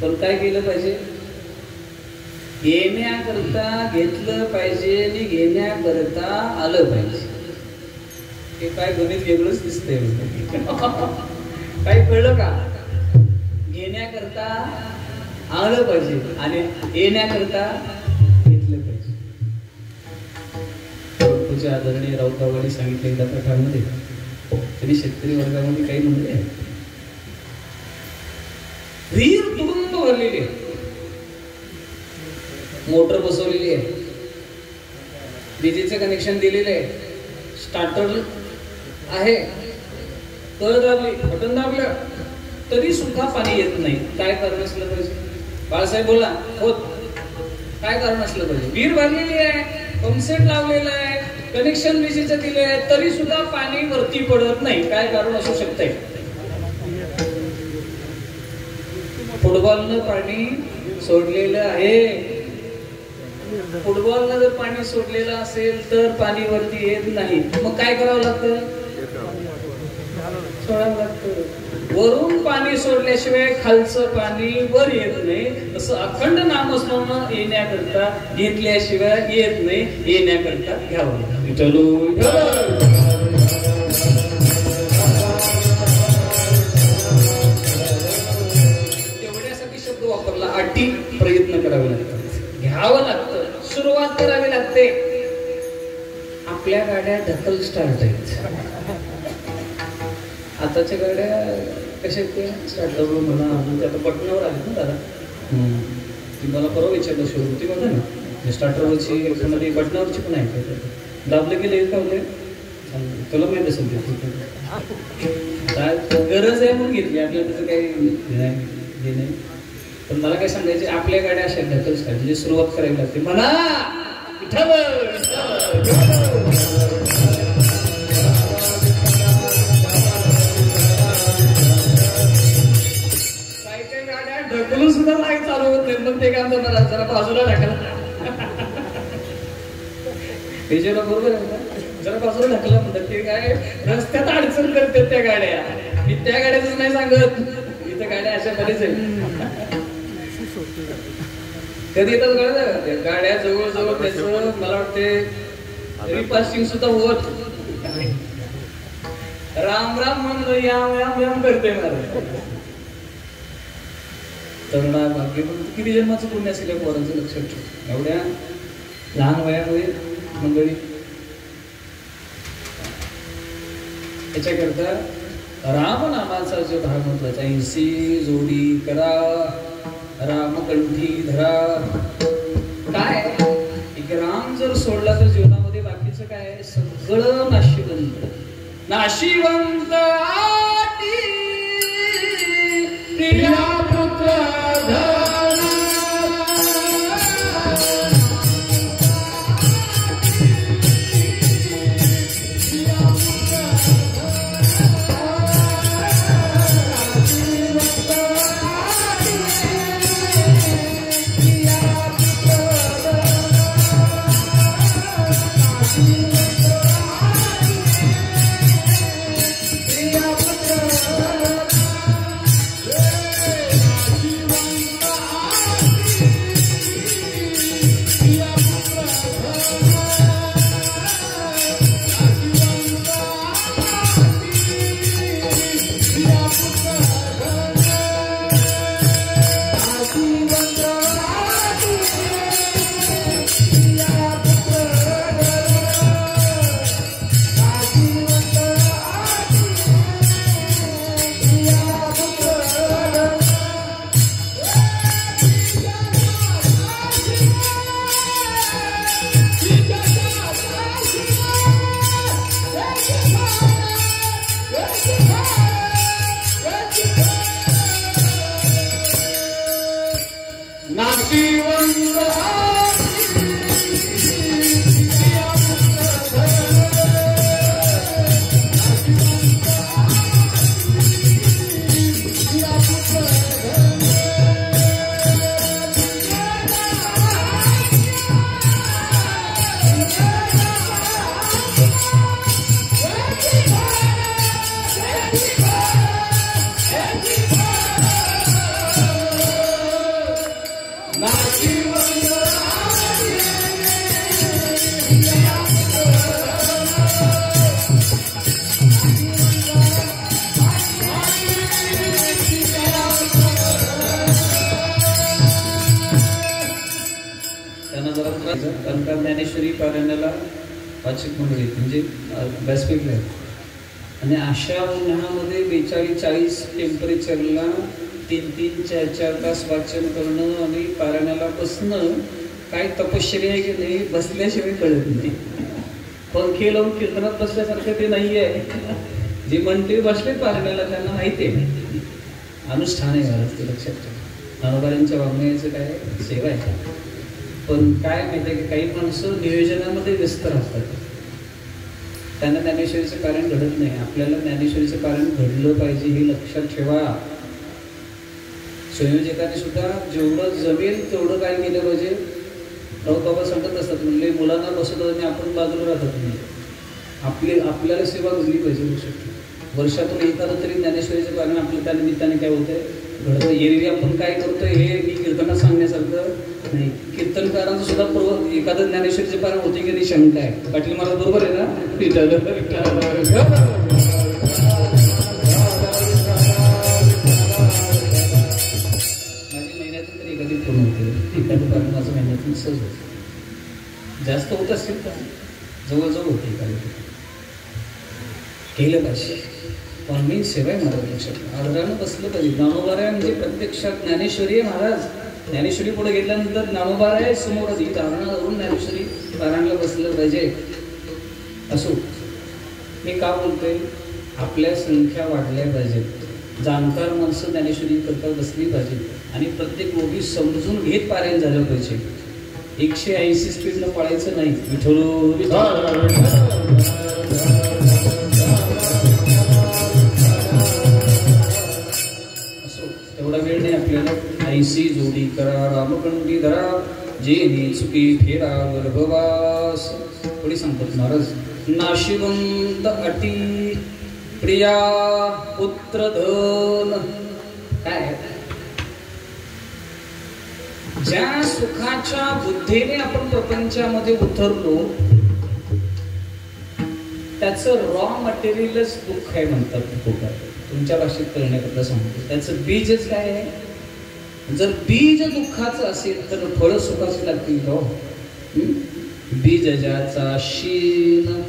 पण काय केलं पाहिजे येण्याकरता घेतलं पाहिजे आणि घेण्याकरता आलं पाहिजे. हे काय गणित वेगळंच दिसतंय. काही कळलं का? घेण्याकरता आलं पाहिजे आणि येण्याकरता घेतलं पाहिजे. तुझ्या आदरणीय राऊतावांनी सांगितलं एकदा पठामध्ये, त्यांनी शेतकरी वर्गामध्ये काही म्हणले, विहीर तुडुंब भरलेली आहे, मोटर बसवलेली आहे, विजेचे कनेक्शन दिलेले आहे, स्टार्टर आहे, तर दाबली, बटन दाबलं तरी सुद्धा पाणी येत नाही. काय कारण असलं पाहिजे? बाळासाहेब बोला. होत काय कारण असलं पाहिजे? विहीर भरलेली आहे, पंपसेट लावलेला आहे, कनेक्शन विजेचं दिले आहे, तरी सुद्धा पाणी वरती पडत नाही. काय कारण असू शकतंय? फुटबॉलनं पाणी सोडलेलं आहे. फुटबॉलनं जर पाणी सोडलेलं असेल तर पाणी वरती येत नाही. मग काय करावं लागतं? सोडावं लागतं. वरून पाणी सोडल्याशिवाय खालचं पाणी वर येत नाही. तसं अखंड नामस्मरण येण्याकरता घेतल्याशिवाय येत नाही, येण्याकरता घ्यावं. एवढ्यासाठी शब्द वापरला. अटी प्रयत्न करावे लागतात, घ्यावं लागतं, सुरुवात करावी लागते. आपल्या गाड्या ढकल स्टार्ट आहेत. आताच्या गाड्या कशा आहेत ते स्टार्टअप म्हणा, म्हणजे आता बटनावर आले ना दादा. ती मला परवा विचारलं शोध होती बघा ना, स्टार्टरवरची मध्ये बटनावरची पण आहे का? दाबलं की लगेच का होते? तुला माहित असेल ते गरज आहे म्हणून घेतली आपल्याला, त्याचं काही हे नाही. पण मला काय सांगायचे, आपल्या गाड्या अशा ढकल स्टार्ट म्हणजे सुरुवात करावी लागते. म्हणा ढकलून सुद्धा नाही चालू होत नाही. मग ते काम करणार, जरा बाजूला ढकला. त्याच्याला बरोबर आहे का? जरा बाजूला ढकला म्हणतात. ते काय रस्त्यात अडचण करतात त्या गाड्या. मी त्या गाड्याच नाही सांगत, इथं गाड्या अशा बरेच आहेत. कधी येतात कळत गाड्या जवळ त्याचं मला वाटते रिपासिंग सुद्धा होत. राम राम म्हणलं याम याम याम करते मला. तरुणा भाग्य किती जन्माचं पुण्य असेल या पोरांचं लक्षात ठेव. एवढ्या लहान वयामध्ये मंडळी याच्याकरता राम नामाचा जो भाग महत्वाचा. 80 जोडी करा रामकंठी धरा. काय एक राम जर सोडला तर जीवनामध्ये बाकीचं काय सगळं नाशिवंत नाशिवंत. पारायणाला वाचिक मंडळी म्हणजे व्यासपीठला आणि अशा उन्हामध्ये 42-40 टेम्परेचरला 3-3, 4-4 तास वाचन करणं आणि पारायणाला बसणं काय तपश्चर्या आहे की नाही बसल्याशिवाय कळत नाही. पंखे लावून कीर्तनात बसल्यासारखं ते नाही आहे. जे म्हणते बसले पारायणाला त्यांना माहिती आहे अनुष्ठान आहे महाराज, ते लक्षात ठेवा. ज्ञानोबांच्या वाङ्मयाचं काय सेवा आहे. पण काय माहिती आहे की काही माणसं नियोजनामध्ये व्यस्त राहतात, त्यांना ज्ञानेश्वरीचं पारायण घडत नाही. आपल्याला ज्ञानेश्वरीचं पारायण घडलं पाहिजे हे लक्षात ठेवा. संयोजकांनी सुद्धा जेवढं जमेल तेवढं काय केलं पाहिजे. राऊत बाबा सांगत असतात म्हणजे मुलांना बसवलं आणि आपण बाजूला राहतात नाही. आपल्याला सेवा घडली पाहिजे. वर्षातून एखादं तरी ज्ञानेश्वरीचं पारायण आपलं त्या निमित्ताने काय होतंय घडतं. एरवी आपण काय करतोय हे मी कीर्तनात सांगण्यासारखं नाही. कीर्तनकारांचं सुद्धा एखादं ज्ञानेश्वरीचे पारायण होते की नाही शंका आहे. पाटील महाराज बरोबर आहे ना. माझी महिन्यातून तरी एखादी पूर्ण होते. एखादं पारायण माझं महिन्यातून सहज होतं. जास्त होत असेल तर जवळजवळ होते एखादं केलं पाहिजे. पण मी सेवा आहे महाराज लक्षात आदरानं बसलं पाहिजे. ज्ञानोबाराय म्हणजे प्रत्यक्षात ज्ञानेश्वरी आहे महाराज. ज्ञानेश्वरी पुढे घेतल्यानंतर ज्ञानोबाराय समोर आधी धारणावरून ज्ञानेश्वरी पारायणाला बसलं पाहिजे. असो मी का बोलतोय आपल्या संख्या वाढल्या पाहिजेत. जाणकार माणसं ज्ञानेश्वरी करता बसली पाहिजे आणि प्रत्येक गोष्टी समजून घेत पारायण झालं पाहिजे. 180 स्पीडनं पळायचं नाही. तेवढा वेळ नाही आपल्याला. ऐसी जोडी करा रामकंडी धरा जेनी चुकी फेरा गर्भवास. थोडी सांगतात महाराज. नाशिवंत अटी प्रिया पुत्र धन काय ज्या सुखाच्या बुद्धीने आपण प्रपंचामध्ये उतरलो त्याचं रॉ मटेरियलच दुःख आहे म्हणतात. तुमच्या भाषेत करण्याकरता सांगतो. त्याचं बीजच काय आहे. जर बीज दुःखाचं असेल तर फळ सुखाची लागतील का. बीज ज्याचा शीन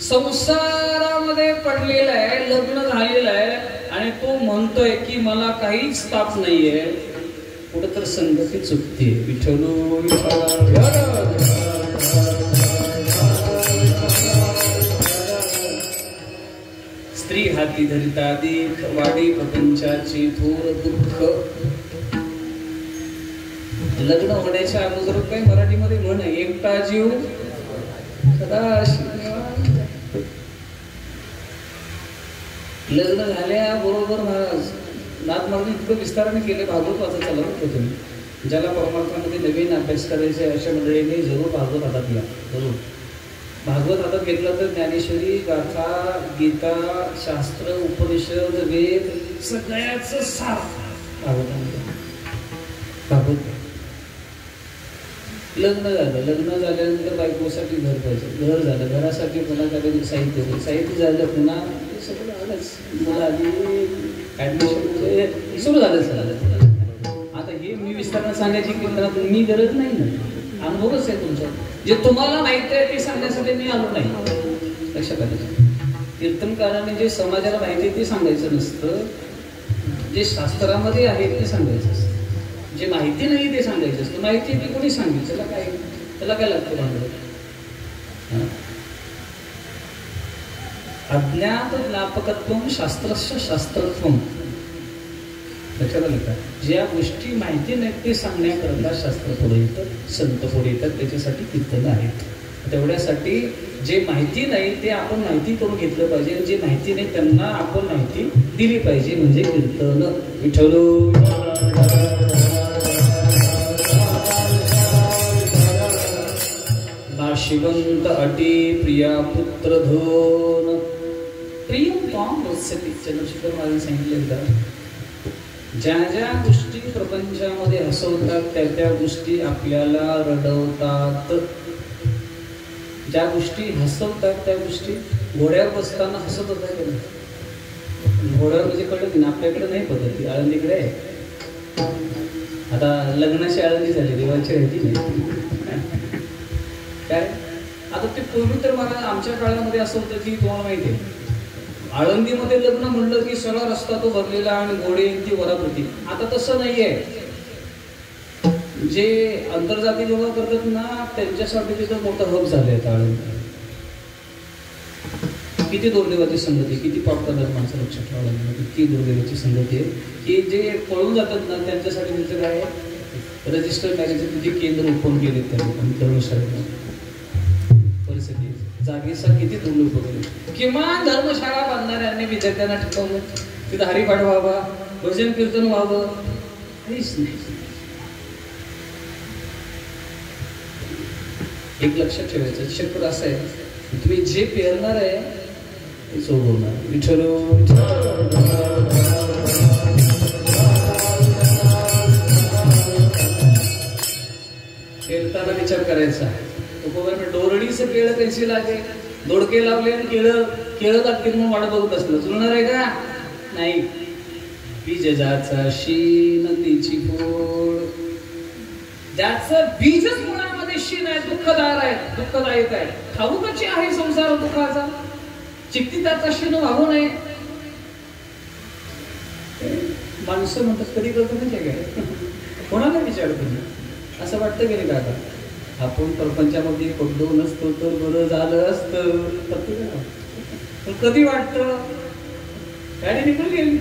संसारामध्ये पडलेला आहे, लग्न झालेलं आहे आणि तो म्हणतोय की मला काहीच ताप नाहीये, कुठं तर संगती चुकते. विठ्ठल स्त्री हाती धरिता देख वाडी प्रपंचाची थोर दुःख. लग्न होण्याच्या अगोदर काही मराठीमध्ये म्हण एकटा जीव सदा. लग्न झाल्याबरोबर महाराज नाथ महाराज इतकं विस्ताराने केले. भागवत वाचत चालला होतो तुम्ही. ज्याला परमार्थामध्ये नवीन अभ्यास करायचे अशा मंडळींनी जरूर भागवत हातात घ्या. जरूर भागवत हातात घेतलं तर ज्ञानेश्वरी गाथा गीता शास्त्र उपनिषद वेद सगळ्याचं सार भागवतामध्ये. भागवत लग्न झालं. लग्न झाल्यानंतर बायकोसाठी घर पाहिजे. घर झालं. घरासाठी पुन्हा काही साहित्य. साहित्य झालं पुन्हा सगळं आलंच. मुलं आली ॲडमिशन सुरू झालं. आता हे मी विस्तारानं सांगायची की मी गरज नाही ना. अनुभवच आहे तुमचा. जे तुम्हाला माहिती आहे ते सांगण्यासाठी मी आलो नाही. लक्षात आलं. कीर्तनकाराने जे समाजाला माहिती आहे ते सांगायचं नसतं. जे शास्त्रामध्ये आहे ते सांगायचं असतं. जे माहिती नाही ते सांगायचं असतं. माहिती ती कोणी सांगितलं त्याला काय लागतं भांडवल. अज्ञात ज्ञापकत्वम शास्त्रस्य शास्त्रत्वम. लक्षात आलं का. ज्या गोष्टी माहिती नाहीत ते सांगण्याकरता शास्त्र पुढे येतं, संत पुढे येतात. त्याच्यासाठी कीर्तन आहेत. तेवढ्यासाठी जे माहिती नाही ते आपण माहिती करून घेतलं पाहिजे. जे माहिती नाही त्यांना आपण माहिती दिली पाहिजे म्हणजे कीर्तन. विठ्ठल नाशिवंत अटी प्रिया पुत्र धन. प्रियम त्वाम वत्सति. चंद्रशेखर महाराज सांगितलं ज्या ज्या गोष्टी प्रपंचामध्ये हसवतात त्या त्या गोष्टी आपल्याला रडवतात. ज्या गोष्टी हसवतात त्या गोष्टी. घोड्यावर बसताना हसत होता की नाही. घोड्यावर म्हणजे कळलं की ना आपल्याकडे नाही पद्धती. आळंदीकडे आहे. आता लग्नाची आळंदी झाली. देवाची राहती नाही काय. आता ते पूर्वी तर मला आमच्या काळामध्ये असं होतं की तुम्हाला माहिती आहे, आळंदीमध्ये लग्न म्हणलं की सगळा रस्ता तो भरलेला आणि घोडे ती वरात होती. आता तसं नाहीये. जे आंतरजाती विवाह करतात ना त्यांच्यासाठी तिथं मोठं हब झालंय आळंदी. किती दुर्दैवाची संगती, किती पाप करतात माणसं लक्षात ठेवायला, इतकी दुर्दैवाची संगती आहे की जे पळून जातात ना त्यांच्यासाठी तिथं काय रजिस्टर मॅरेजचे जे केंद्र ओपन केले त्या लोकांनी धर्मशाळेला. परिस्थिती जागेचा किती दुर्लभ वगैरे. किमान धर्मशाळा बांधणाऱ्यांनी विद्यार्थ्यांना ठिकावलं, तिथं हरिपाठ व्हावा, भजन कीर्तन व्हावं, काहीच नाही. एक लक्षात ठेवायचं चक्र असं आहे, तुम्ही जे पेरणार आहे ते सोबवणार. विठ्ठल पेरताना विचार करायचा, डोरडीचं केळं कशी लागे, दोडके लावले आणि केळं लागतील म्हणून वाट बघत असलं जुळणार आहे का? नाही. बीज ज्याचा शीन तिची फोड, ज्याचं बीजच मुळामध्ये शीन आहे, दुःखदायक आहे. ठाऊकची आहे संसार दुःखाचा, चित्ती त्याचा शीन वाहू नये. माणसं म्हणतात कधी करतो म्हणजे काय, कोणाला विचार तुम्ही असं वाटतं की नाही काका, आपण प्रपंचामध्ये पडलो नसतो तर बरं झालं असतं. पण कधी वाटतं गाडी निघून गेली.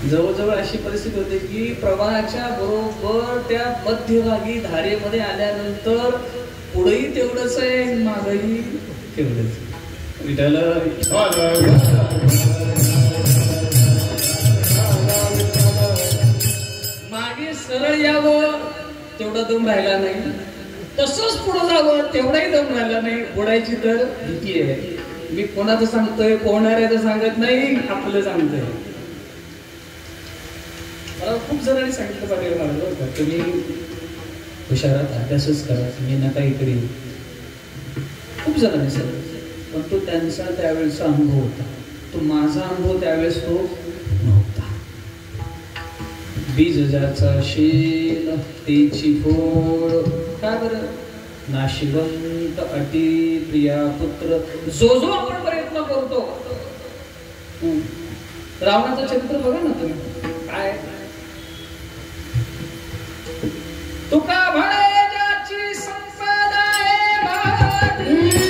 जवळजवळ अशी परिस्थिती होते की प्रवाहाच्या बरोबर त्या मध्यभागी धारेमध्ये आल्यानंतर पुढेही तेवढंच आहे, मागही तेवढंच. विठाला मागे सरळ यावं तेवढा दम राहिला नाही, तसंच पुढे जावं तेवढाही दम राहिला नाही. बुडायची तर भीती आहे. मी कोणाचं सांगतोय, पोहणाऱ्याचं सांगत नाही, आपलं सांगतोय. मला खूप जणांनी सांगितलं पाटील महाराज, तुम्ही हुशारात अभ्यासच करा, तुम्ही नका इकडे. खूप जणांनी सांगितलं, पण तो त्यांचा त्यावेळेचा अनुभव होता, तो माझा अनुभव त्यावेळेस तो नव्हता. बीज ज्याचा शील तेची फोड, काय बरं नाशिवंत अटी प्रिया पुत्र. जो आपण प्रयत्न करतो, रावणाचं चरित्र बघा ना तुम्ही, काय तुका म्हणे ज्याची संपदा आहे भारी,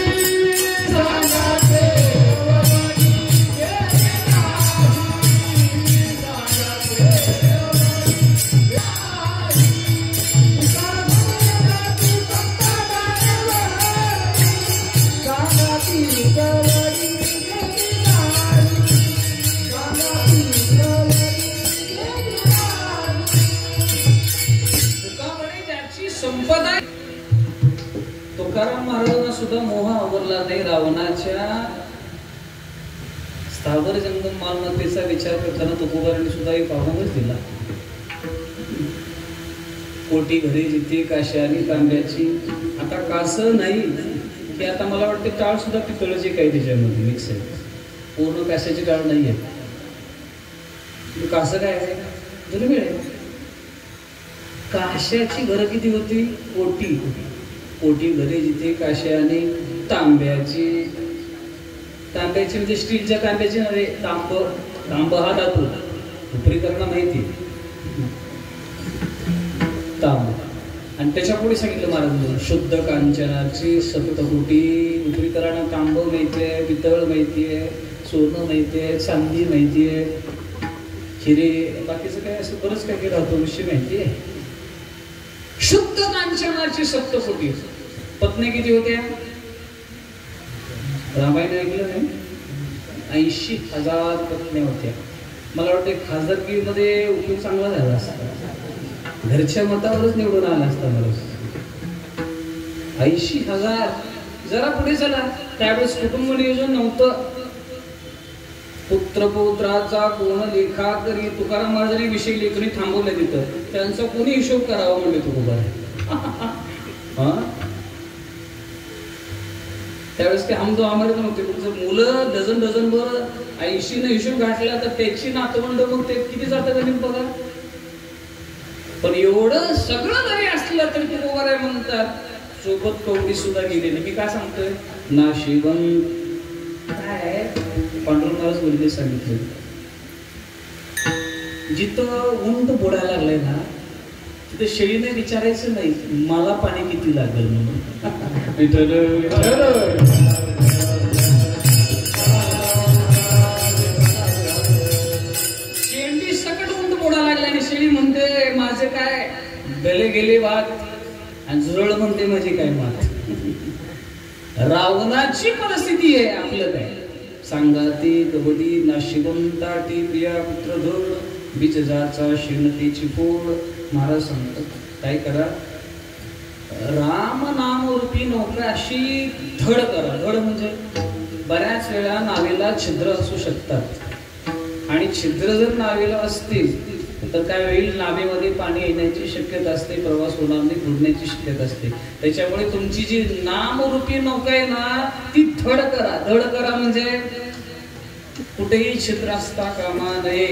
तुकाराम महाराजांना सुद्धा मोह आवरला नाही. रावणाच्या स्थावर जंगम मालमत्तेचा विचार करताना तुकोबारांनी सुद्धा एक आव्हानच दिला. कोटी घरी जिथे काशी आणि तांब्याची. आता कासं नाही की आता मला वाटते टाळ सुद्धा पितळची काही त्याच्यामध्ये मिक्स आहे, पूर्ण काशाची टाळ नाही आहे. कासं काय आहे, दुर्मिळ आहे. काशाची घरं किती होती, कोटी. कोटी घरे जिथे काश्या आणि तांब्याची. तांब्याची म्हणजे स्टीलच्या तांब्याची नव्हे, तांब हा धातू, उपरीकरणा माहिती, तांब. आणि त्याच्या पुढे सांगितलं महाराजांनी, शुद्ध कांचनाची सप्तकोटी. उपरीकरणा तांब माहितीये, पितळ माहितीये, सोनं माहितीये, चांदी माहितीये, हिरे, बाकीचं काय असं बरंच काही राहतो विषय माहितीये. शुद्ध कांचनाची सप्तकोटी. पत्नी किती होत्या, रामायण ऐकलं नाही, 80,000 पत्न्या होत्या. मला वाटतं खासदारकीमध्ये उपयोग चांगला झाला असता, घरच्या मतावरच निवडून आला असता मला. 80,000. जरा पुढे चला, त्यावेळेस कुटुंब नियोजन नव्हतं. पुत्रपौत्राचा कोण लेखा करी. तुकाराम महाराजांनी विषय लेखणी थांबवले तिथं, त्यांचा कोणी हिशोब करावा म्हणजे तुकोबा. त्यावेळेस काही आमदो आम्हाला नव्हते. मुलं डझन वर 80 हिशोब गाठला तर त्याची नातवंड मग ते किती जातं गणित बघा. पण एवढं सगळं जरी असलं तरी तुकोबा म्हणतात सोबत कवडी सुद्धा गेलेली. मी काय सांगतोय, नाशिवंत काय पांडुरंग महाराज बोलले सांगितलं, जिथं उंट बुडायला लागलंय ना तिथे शेळीने विचारायचं नाही मला पाणी किती लागेल म्हणून. शेंडी सकट उंट बुडायला लागला आणि शेळी म्हणते माझे काय गले गेले वाद, आणि झुरळ म्हणते माझी काय मात. रावणाची परिस्थिती आहे. आपलं काय सांगाती कबड्डी नाशिवंताटी प्रिया पुत्र धोळ बीच जाचा श्रीमतीची पोळ. महाराज सांगतात काय करा, राम नाम रूपी नौका अशी धड करा. धड म्हणजे बऱ्याच वेळा नावेला छिद्र असू शकतात, आणि छिद्र जर नावेला असतील तर काय होईल, नावेमध्ये पाणी येण्याची शक्यता असते, प्रवास होणार नाही, बुडण्याची शक्यता असते. त्याच्यामुळे तुमची जी नामरूपी नौका आहे ना ती धड करा. धड करा म्हणजे कुठेही छिद्र असता कामा नये.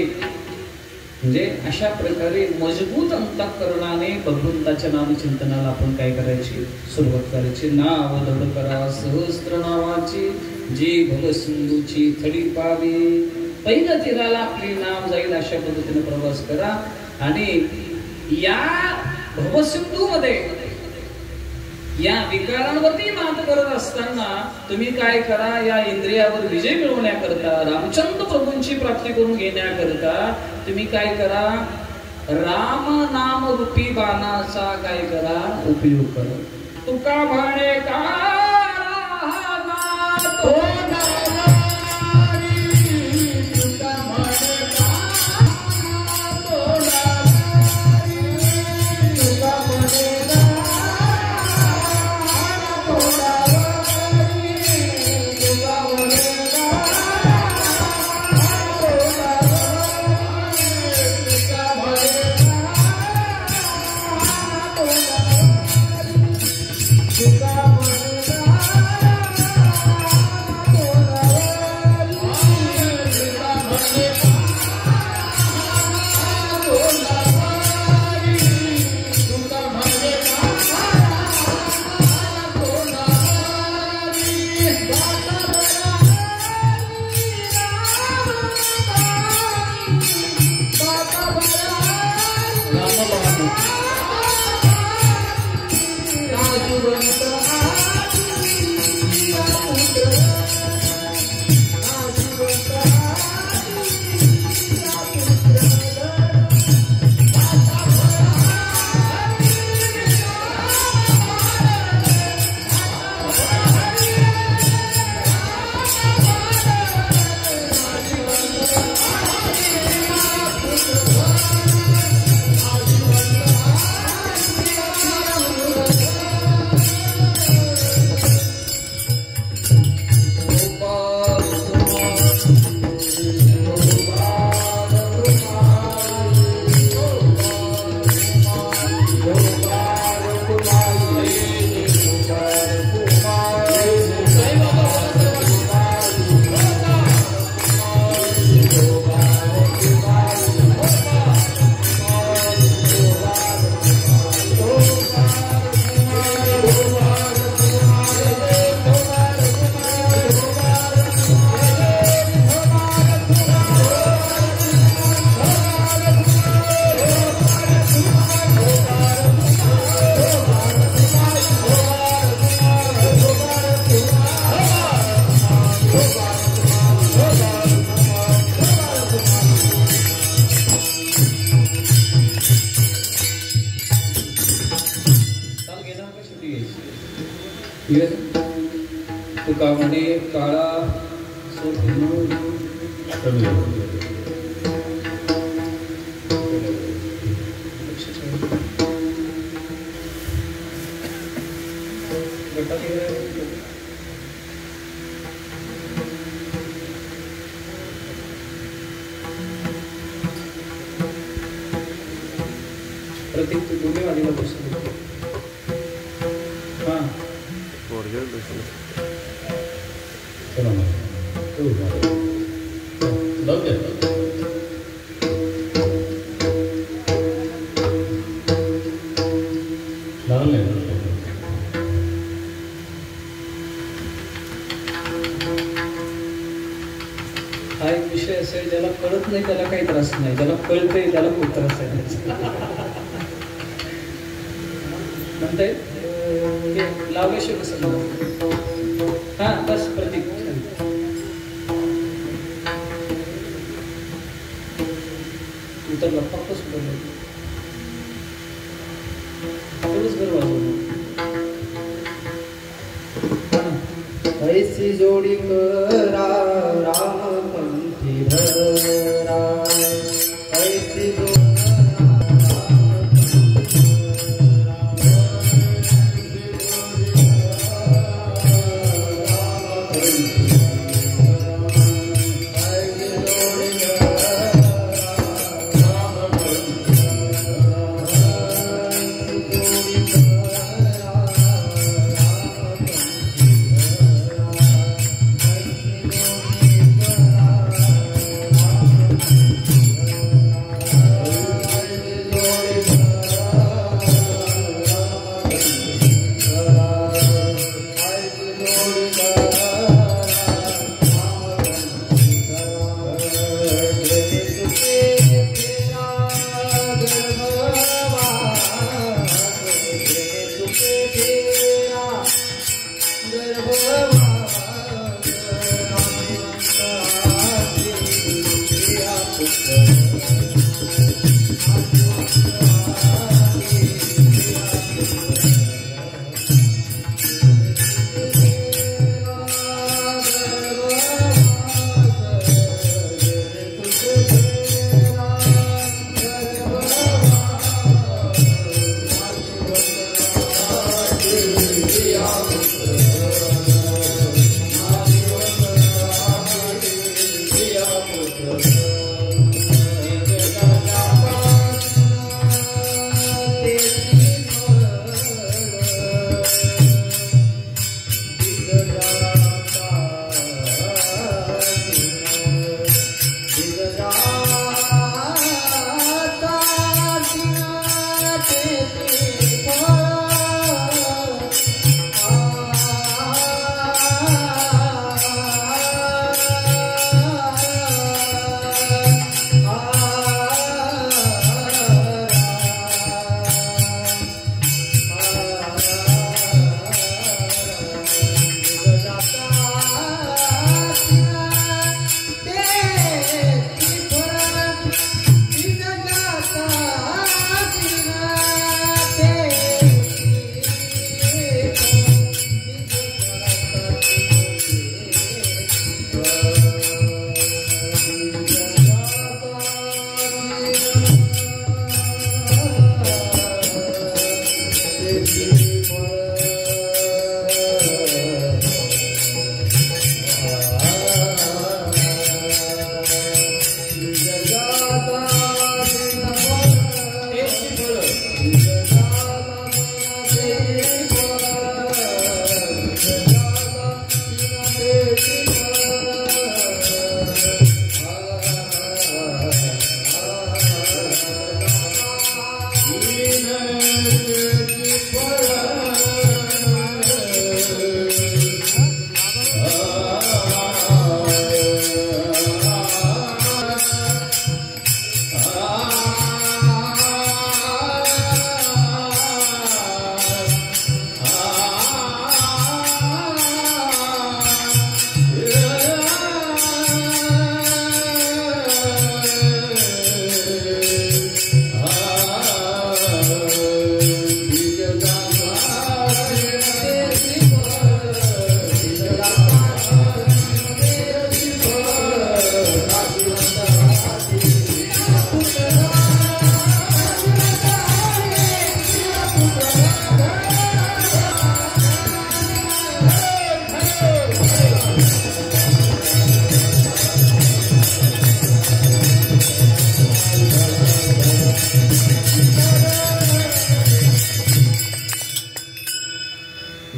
म्हणजे अशा प्रकारे मजबूत अंतःकरणाने भगवंताच्या नामचिंतनाला आपण काय करायची, सुरुवात करायची. नाव धड करा सहस्त्र नावाची, जी भवसिंधूची थडी पावी. पहिल्या तीराला आपली नाम जाईल अशा पद्धतीने प्रवास करा. आणि या भवसिंधू मध्ये या विकारांवरती मात करत असताना तुम्ही काय करा, या इंद्रियावर विजय मिळवण्याकरता, रामचंद्र प्रभूंची प्राप्ती करून घेण्याकरता तुम्ही काय करा, राम नाम रूपी बाणाचा काय करा, उपयोग करा. तुका म्हणे का तुका म्हणे काळा प्रतीक तू दोन्ही वालीला बसलो. हां चला लागले हा एक विषय असेल, ज्याला कळत नाही त्याला काही त्रास नाही, ज्याला कळतंय त्याला खूप त्रास आहे. म्हणते लावल्याशिवाय कसं हा बस प्रतीक उतरला फक्त सुटलं तेवढंच घर वाजवलं. ऐसी जोडी करा रामपंथी धरा, ऐसी जोडी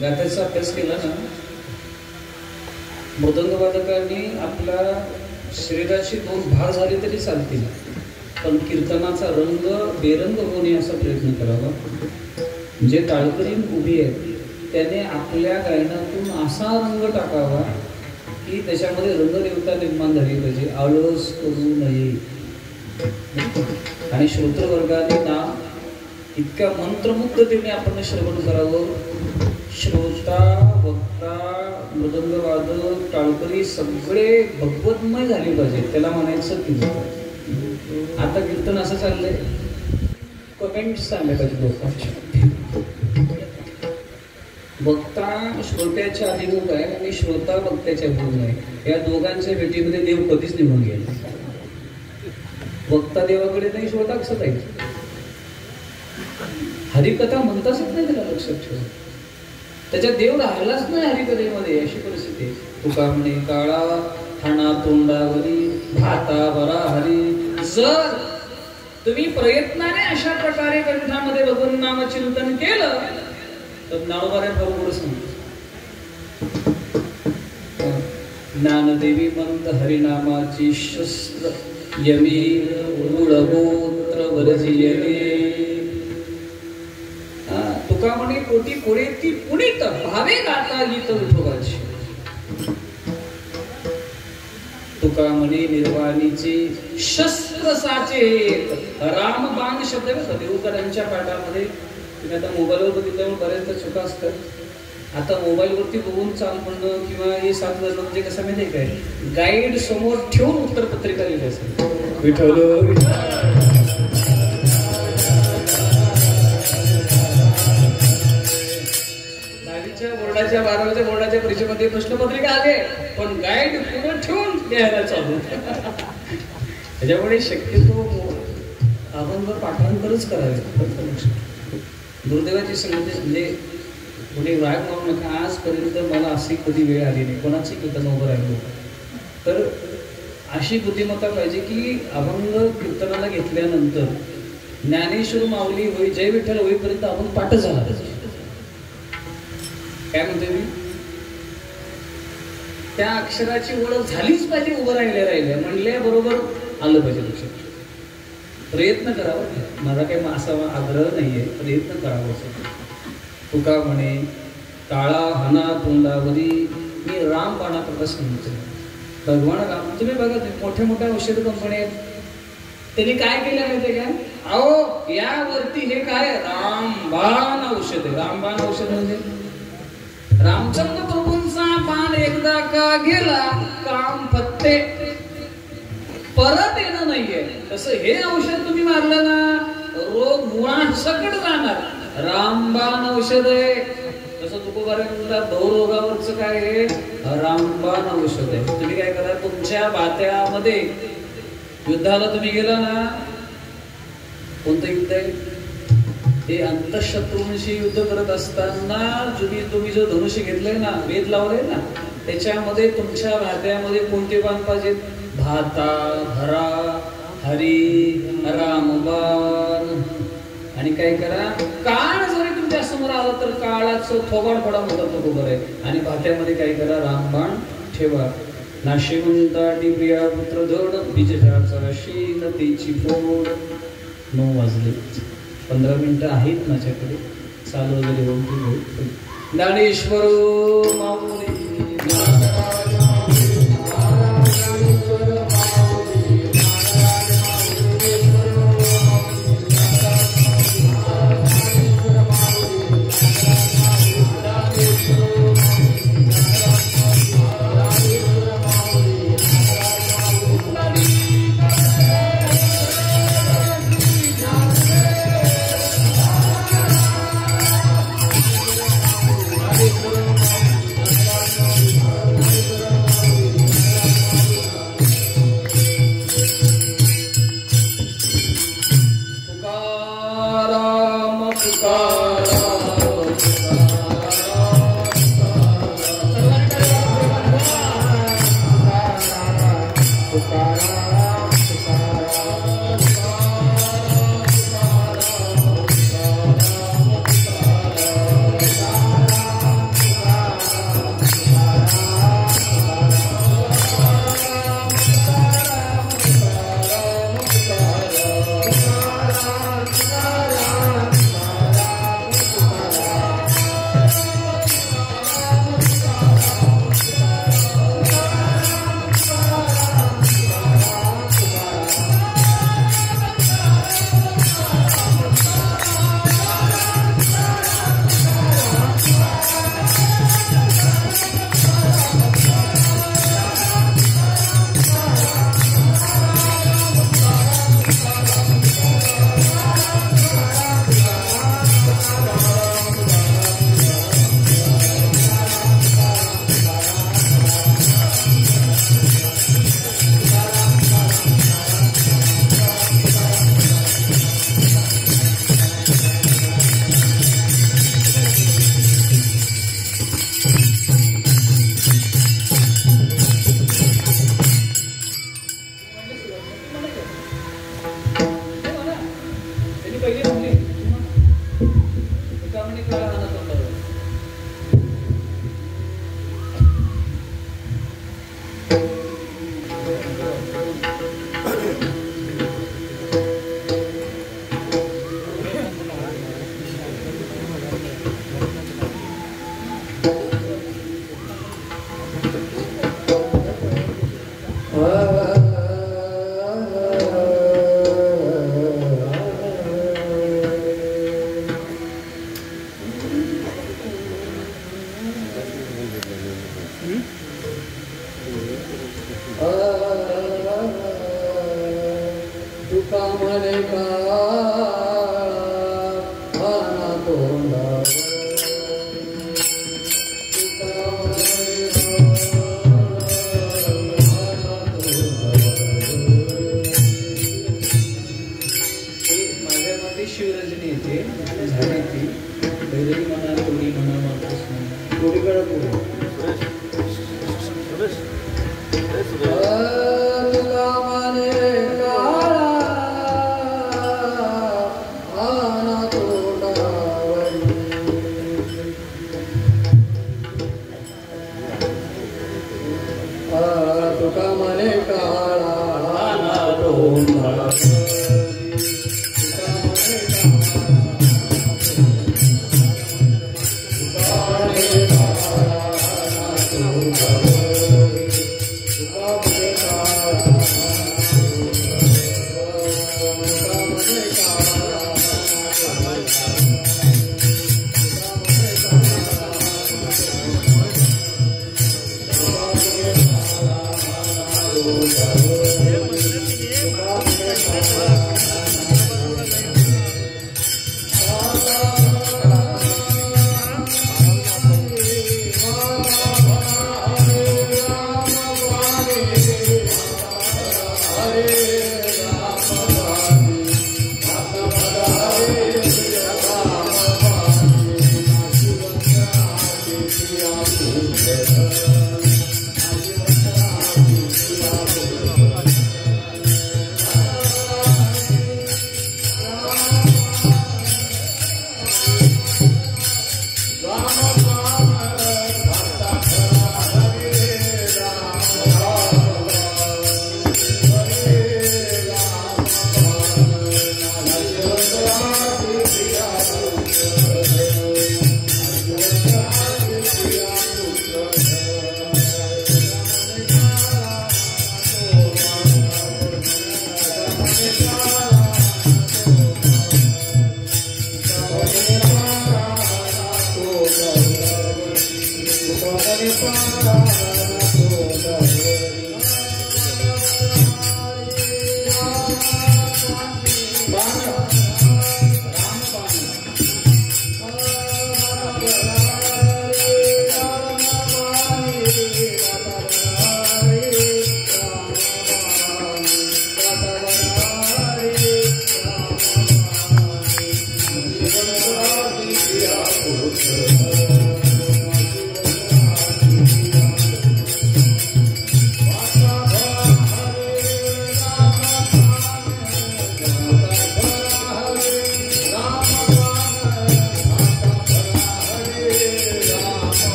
गाथ्याचा अभ्यास केला ना, मृदंगवादकांनी आपल्या शरीराची दोन भाग झाले तरी चालतील, पण कीर्तनाचा रंग बेरंग होणे असा प्रयत्न करावा. जे ताळकरी उभी आहेत त्याने आपल्या गायनातून असा रंग टाकावा की त्याच्यामध्ये रंगदेवता निर्माण झाली पाहिजे, आळस करू नये. आणि श्रोत्रवर्गाने ना इतक्या मंत्रमुग्धतेने आपण श्रवण करावं. श्रोता, वक्ता, मृदंगवादक, टाळकरी सगळे भगवतमय झाले पाहिजे. त्याला म्हणायचं कीर्तन. आता कीर्तन असं चाललंय, कमेंट्स सांगल्या पाहिजे लोकांच्या. वक्ता श्रोत्याच्या अभिमुख आहे आणि श्रोता वक्त्याच्या अभिमुख आहे. या दोघांच्या भेटीमध्ये देव कधीच निघून गेला. वक्ता देवाकडे नाही, श्रोता कसं पाहिजे. हरिकथा म्हणताच येत नाही, त्याला लक्षात ठेवा. त्याच्यात देव राहिलाच नाही हरिकथेमध्ये, अशी परिस्थिती. तुका म्हणे काळा ठाणा तोंडावरी भाता बरा हरी. जर तुम्ही प्रयत्नाने अशा प्रकारे कंठामध्ये भगवंत नाम चिंतन केलं तर ज्ञानोबाऱ्या बरोबर सांगतो. ज्ञानदेवी मंत हरिनामाची शस्त्र यमी रूढगोत्र वर्जियले. तुका म्हणे कोटी कोडे ती पुनीत भावे गाता गीत विठोबाची. तुका म्हणे निर्वाणीचे शस्त्र साचे रामबाण शब्द देवकरांच्या पाठामध्ये. तुम्ही आता मोबाईलवर बघितल्यामुळे बऱ्याचदा चुका असतात. आता मोबाईलवरती बघून चाल म्हणणं किंवा हे सांगणं म्हणजे कसं माहिती आहे काय, गाईड समोर ठेवून उत्तरपत्रिका लिहिली असेल. विठ्ठल बोर्डाच्या 12वीच्या बोर्डाच्या परीक्षेमध्ये प्रश्नपत्रिका आले, पण गाईड पुढे ठेवून लिहायला चालू. त्याच्यामुळे शक्यतो अभंग पाठांतरच करावे. दुर्दैवाची संगती म्हणजे कोणी राग मानू नका. आजपर्यंत मला अशी कधी वेळ आली नाही कोणाची कीर्तन उभं राहिलो. तर अशी बुद्धिमत्ता पाहिजे की अभंग कीर्तनाला घेतल्यानंतर ज्ञानेश्वर माऊली होई जय विठ्ठल होईपर्यंत आपण पाठ झाला पाहिजे. काय म्हणते मी, त्या अक्षराची ओळख झालीच पाहिजे. उभं राहिल्या म्हणल्याबरोबर आलं पाहिजे लक्षात. प्रयत्न करावा. माझा काही असा आग्रह नाहीये, प्रयत्न करावा. तुका म्हणे काळा हना तोंडावरी मी रामबाणाप्रता सांगतो. भगवान राम, तुम्ही बघा मोठ्या मोठ्या औषध कंपन्या आहेत, त्यांनी काय केलं माहितीये का, अहो यावरती हे काय रामबाण औषध आहे. रामबाण औषध म्हणजे रामचंद्र प्रभूंचा बाण एकदा का गेला काम फत्ते, परत येणं नाहीये. तसं हे औषध तुम्ही मारलं ना, रोग मुळासकट जाणार. रामबाण औषध आहे. तसं तुकोबाऱ्यांना रोगावरच काय आहे, रामबाण औषध आहे. तुम्ही काय करा, तुमच्या बात्यामध्ये युद्धाला तुम्ही गेला ना, कोणतं युद्ध आहे हे, अंतःशत्रूंशी युद्ध करत असताना तुम्ही जो धनुष्य घेतलंय ना, वेद लावलंय ना, त्याच्यामध्ये तुमच्या भात्यामध्ये कोणते बाण पाहिजेत, भाता भरा हरी रामबाण. आणि काय करा, काळ जरी तुमच्या समोर आला तर काळाचं थोबाड फोडा होता तो गोबर आहे. आणि भात्यामध्ये काय करा, रामबाण ठेवा. नाशिवंता डिप्रिया पुत्र धड बीजझाडचा शीन तेची फोड. 9 वाजले, 15 मिनिटं आहेत माझ्याकडे. चालू वगैरे होऊन ज्ञानेश्वर माऊली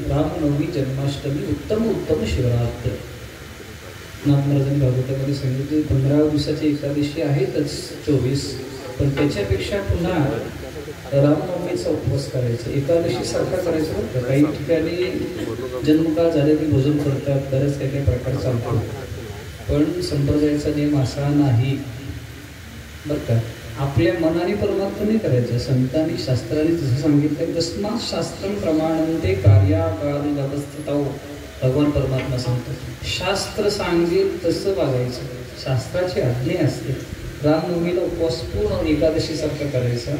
रामनवमी जन्माष्टमी उत्तम उत्तम शिवरात्र. नामराजन भागवतामध्ये सांगितले 15 दिवसाची एकादशी आहेतच 24, पण त्याच्यापेक्षा पुन्हा रामनवमीचा उपवास करायचा, एकादशी सारखा करायचा. काही ठिकाणी जन्मकाळ झाले की भोजन करतात, बरेच काही काही प्रकार चालतो, पण संप्रदायाचा नियम असा नाही बरं का. आपल्या मनाने परमार्थ नाही करायचं. संतांनी शास्त्राने जसं सांगितलं तस्मात् शास्त्रम प्रमाणन्ते कार्याकार्य व्यवस्थिताव. भगवान परमात्मा सांगतो शास्त्र सांगेल तसं वागायचं, शास्त्राची आज्ञा असते. रामनवमीला उपवास पूर्ण एकादशीसारखा करायचा.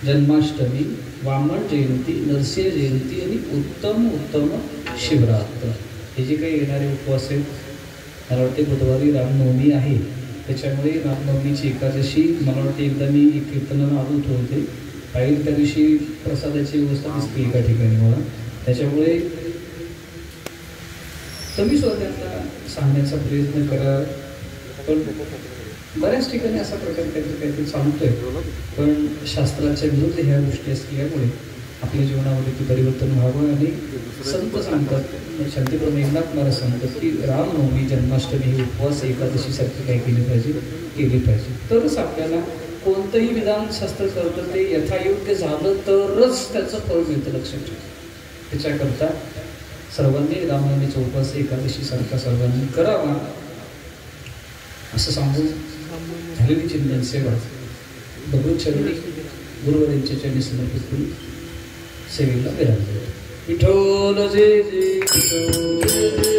जन्माष्टमी, वामन जयंती, नरसिंह जयंती आणि उत्तम उत्तम शिवरात्र हे जे काही येणारे उपवास आहेत. मला वाटते बुधवारी रामनवमी आहे, त्याच्यामुळे रामनवमीची एकादशी मला वाटते एकदा मी एक कीर्तनाला आलो होते. पाहिजे त्या दिवशी प्रसादाची व्यवस्था दिसते एका ठिकाणी मला. त्याच्यामुळे तुम्ही स्वतःला सांगण्याचा प्रयत्न करा. पण बऱ्याच ठिकाणी असा प्रकार काहीतरी सांगतोय, पण शास्त्राच्या विरुद्ध ह्या गोष्टी असल्यामुळे आपल्या जीवनामध्ये ती परिवर्तन व्हावं. आणि संत सांगतात, शांतीप्रभू एकनाथ महाराज सांगतात की रामनवमी जन्माष्टमी ही उपवास एकादशीसारखी काय केली पाहिजे, तरच आपल्याला कोणतंही विधानशास्त्र करतं ते यथायोग्य झालं तरच त्याचं फळ मिळतं. लक्षात ठेवा. त्याच्याकरता सर्वांनी रामनवमीचा उपवास एकादशीसारखा सर्वांनी करावा असं सांगून झालेली चिंतन सेवा भगवत चरणी गुरुवरांच्या चरणी समर्पित करून सेवेला विराम. विठ्ठल जय जय विठ्ठल.